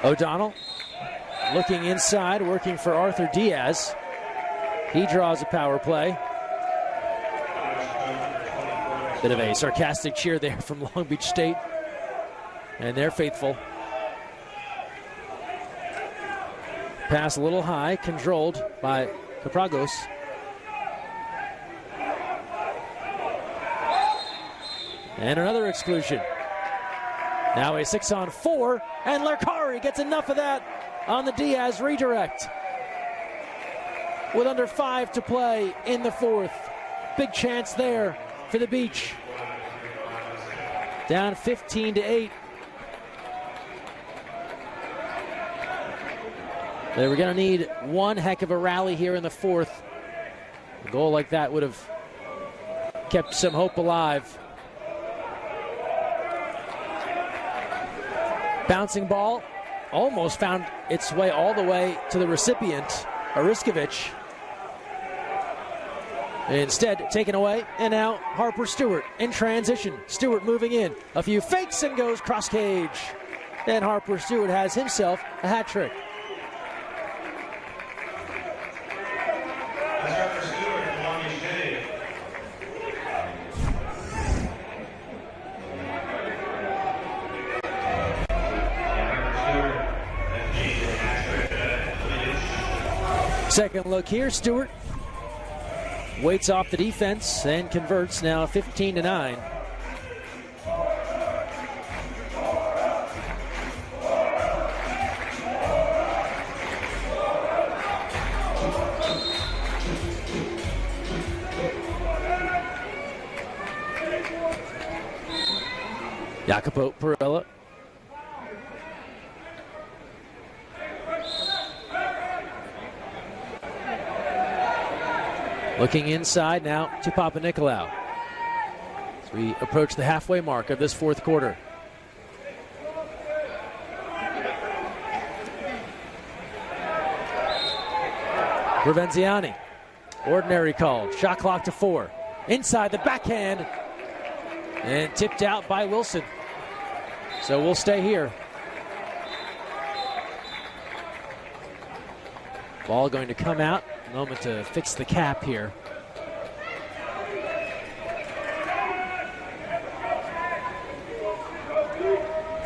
O'Donnell looking inside, working for Arthur Diaz. He draws a power play. Bit of a sarcastic cheer there from Long Beach State. And they're faithful. Pass a little high, controlled by Capragos. And another exclusion. Now a 6-on-4, and Lerkari gets enough of that on the Diaz redirect. With under 5 to play in the fourth. Big chance there for the Beach. Down 15-8. They were going to need one heck of a rally here in the fourth. A goal like that would have kept some hope alive. Bouncing ball almost found its way all the way to the recipient, Ariskovic. Instead, taken away, and now Harper Stewart in transition. Stewart moving in. A few fakes and goes cross cage. And Harper Stewart has himself a hat trick. Second look here, Stewart waits off the defense and converts, now 15-9. Jacopo Perella. Looking inside now to Papanikolaou as we approach the halfway mark of this fourth quarter. Provenziani, ordinary called, shot clock to 4. Inside the backhand and tipped out by Wilson. So we'll stay here. Ball going to come out. Moment to fix the cap here.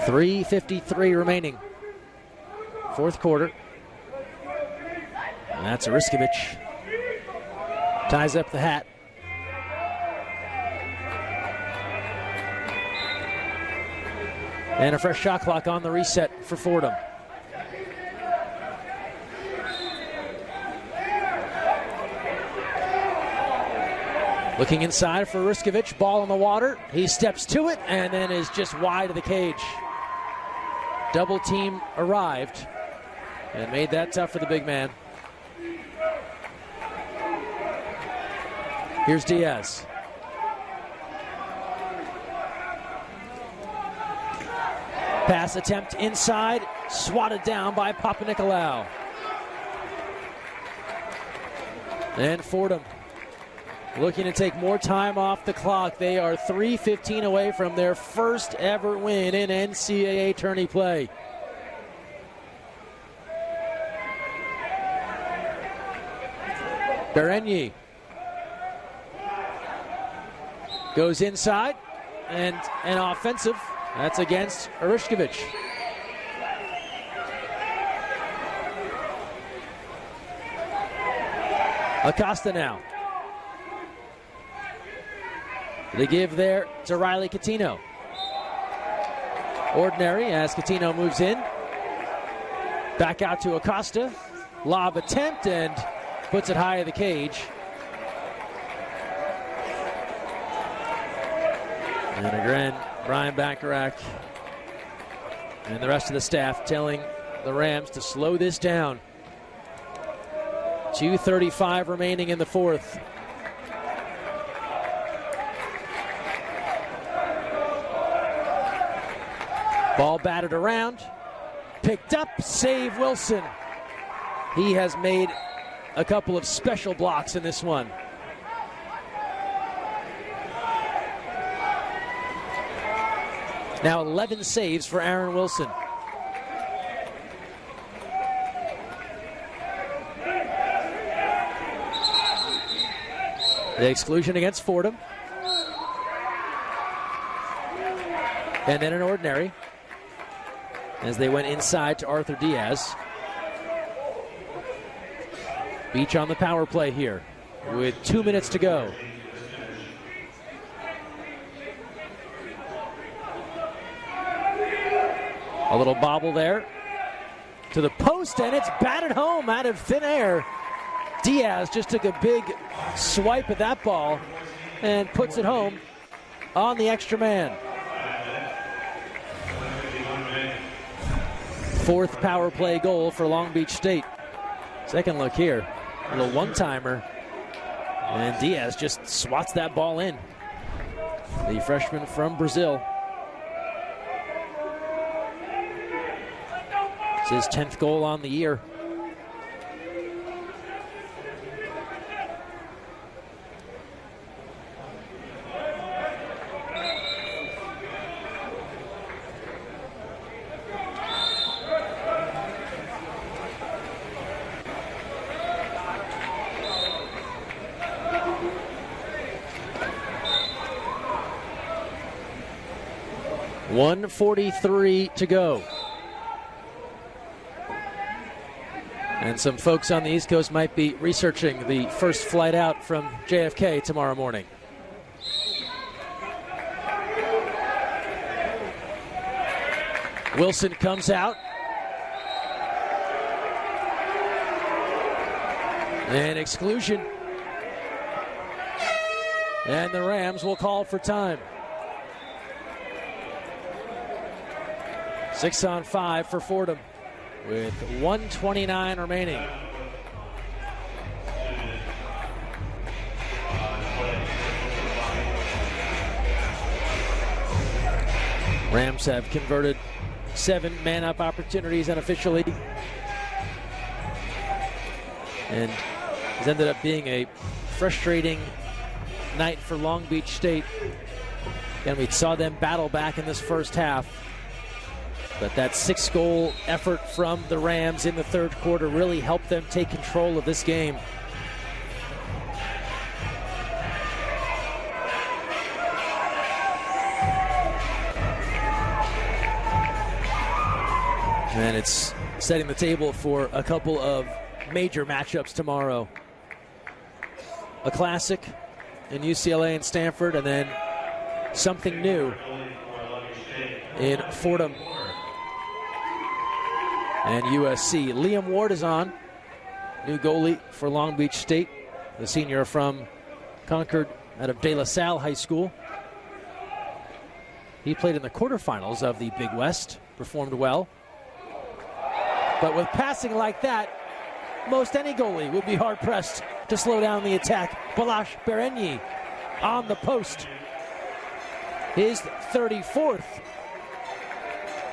.353 remaining. Fourth quarter. And that's Ariskovic. Ties up the hat. And a fresh shot clock on the reset for Fordham. Looking inside for Ariskovic, ball in the water. He steps to it and then is just wide of the cage. Double team arrived and made that tough for the big man. Here's Diaz. Pass attempt inside, swatted down by Papanikolaou. And Fordham looking to take more time off the clock. They are 3:15 away from their first ever win in NCAA tourney play. Berenier goes inside and an offensive. That's against Ariskovic. Acosta now. They give there to Riley Catino. Ordinary as Catino moves in. Back out to Acosta. Lob attempt and puts it high of the cage. And again, Brian Bacharach and the rest of the staff telling the Rams to slow this down. 2:35 remaining in the fourth. Ball batted around, picked up, save Wilson. He has made a couple of special blocks in this one. Now 11 saves for Aaron Wilson. The exclusion against Fordham. And then an ordinary as they went inside to Arthur Diaz. Beach on the power play here with 2 minutes to go. A little bobble there to the post, and it's batted home out of thin air. Diaz just took a big swipe at that ball and puts it home on the extra man. Fourth power play goal for Long Beach State. Second look here, a little one-timer, and Diaz just swats that ball in. The freshman from Brazil. It's his 10th goal on the year. .143 to go. And some folks on the East Coast might be researching the first flight out from JFK tomorrow morning. Wilson comes out. And exclusion. And the Rams will call for time. 6-on-5 for Fordham with 1:29 remaining. Rams have converted 7 man-up opportunities unofficially, and it's ended up being a frustrating night for Long Beach State. And we saw them battle back in this first half. But that 6-goal effort from the Rams in the third quarter really helped them take control of this game. And it's setting the table for a couple of major matchups tomorrow. A classic in UCLA and Stanford, and then something new in Fordham and USC. Liam Ward is on, new goalie for Long Beach State, the senior from Concord out of De La Salle High School. He played in the quarterfinals of the Big West, performed well. But with passing like that, most any goalie would be hard-pressed to slow down the attack. Balash Berenyi on the post. His 34th.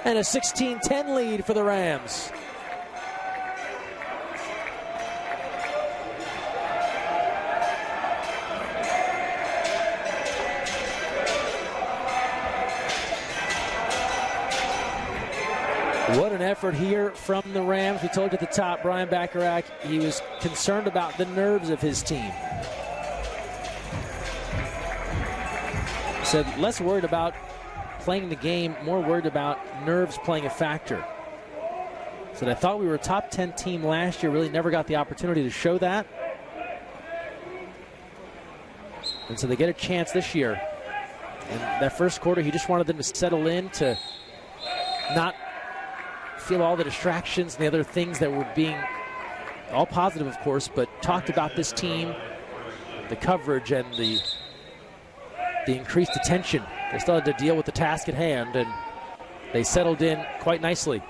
And a 16-10 lead for the Rams. What an effort here from the Rams. We told you at the top, Brian Bacharach, he was concerned about the nerves of his team. Said less worried about playing the game, more worried about nerves playing a factor. Said, I thought we were a top 10 team last year, really never got the opportunity to show that. And so they get a chance this year. And that first quarter, he just wanted them to settle in, to not feel all the distractions and the other things that were being, all positive of course, but talked about this team, the coverage and the increased attention. They still had to deal with the task at hand, and they settled in quite nicely.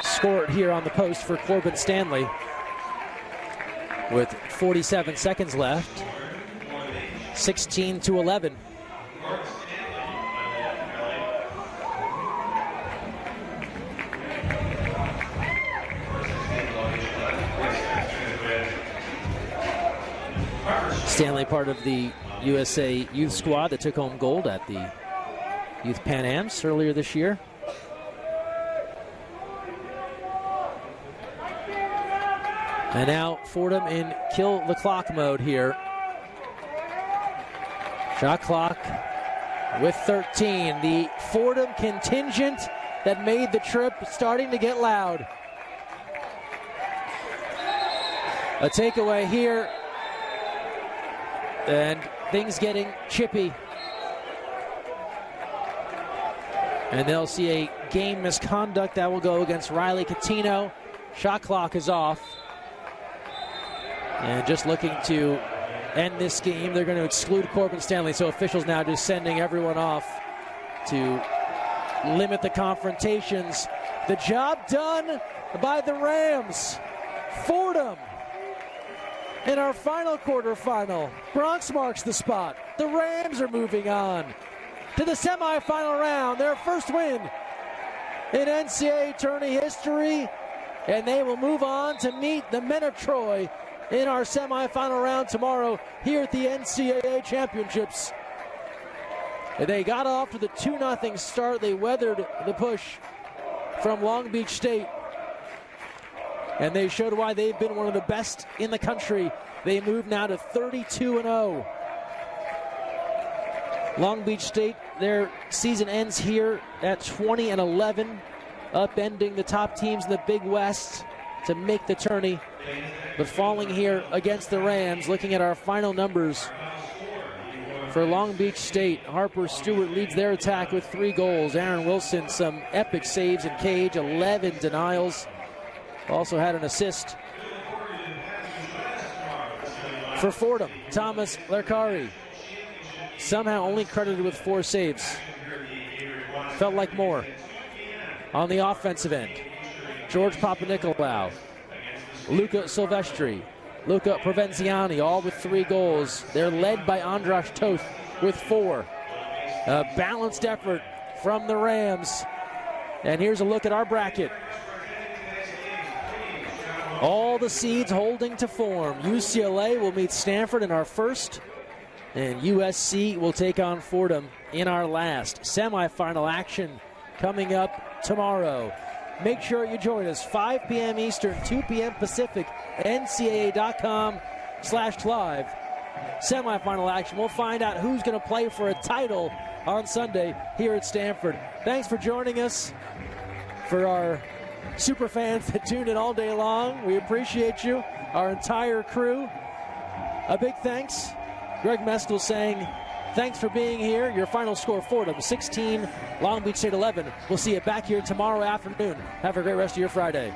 Scored here on the post for Corbin Stanley with 47 seconds left. 16-11. Stanley, part of the USA youth squad that took home gold at the Youth Pan Ams earlier this year. And now Fordham in kill the clock mode here. Shot clock with 13. The Fordham contingent that made the trip starting to get loud. A takeaway here, and things getting chippy. And they'll see a game misconduct that will go against Riley Catino. Shot clock is off. And just looking to end this game, they're going to exclude Corbin Stanley. So officials now just sending everyone off to limit the confrontations. The job done by the Rams. Fordham in our final quarterfinal. Bronx marks the spot. The Rams are moving on to the semifinal round. Their first win in NCAA tourney history. And they will move on to meet the men of Troy in our semifinal round tomorrow here at the NCAA Championships. They got off to the 2-0 start. They weathered the push from Long Beach State. And they showed why they've been one of the best in the country. They move now to 32-0. Long Beach State, their season ends here at 20-11, upending the top teams in the Big West to make the tourney. But falling here against the Rams, looking at our final numbers for Long Beach State, Harper Stewart leads their attack with 3 goals. Aaron Wilson, some epic saves in cage, 11 denials. Also had an assist. For Fordham, Thomas Lercari, somehow only credited with 4 saves. Felt like more. On the offensive end, George Papanikolaou, Luca Silvestri, Luca Provenziani, all with 3 goals. They're led by Andras Toth with 4. A balanced effort from the Rams. And here's a look at our bracket. All the seeds holding to form. UCLA will meet Stanford in our first, and USC will take on Fordham in our last. Semifinal action coming up tomorrow. Make sure you join us, 5 p.m. Eastern, 2 p.m. Pacific, ncaa.com/live. Semifinal action. We'll find out who's going to play for a title on Sunday here at Stanford. Thanks for joining us. For our super fans that tuned in all day long, we appreciate you, our entire crew. A big thanks. Greg Meskel saying, thanks for being here. Your final score, Fordham 16, Long Beach State 11. We'll see you back here tomorrow afternoon. Have a great rest of your Friday.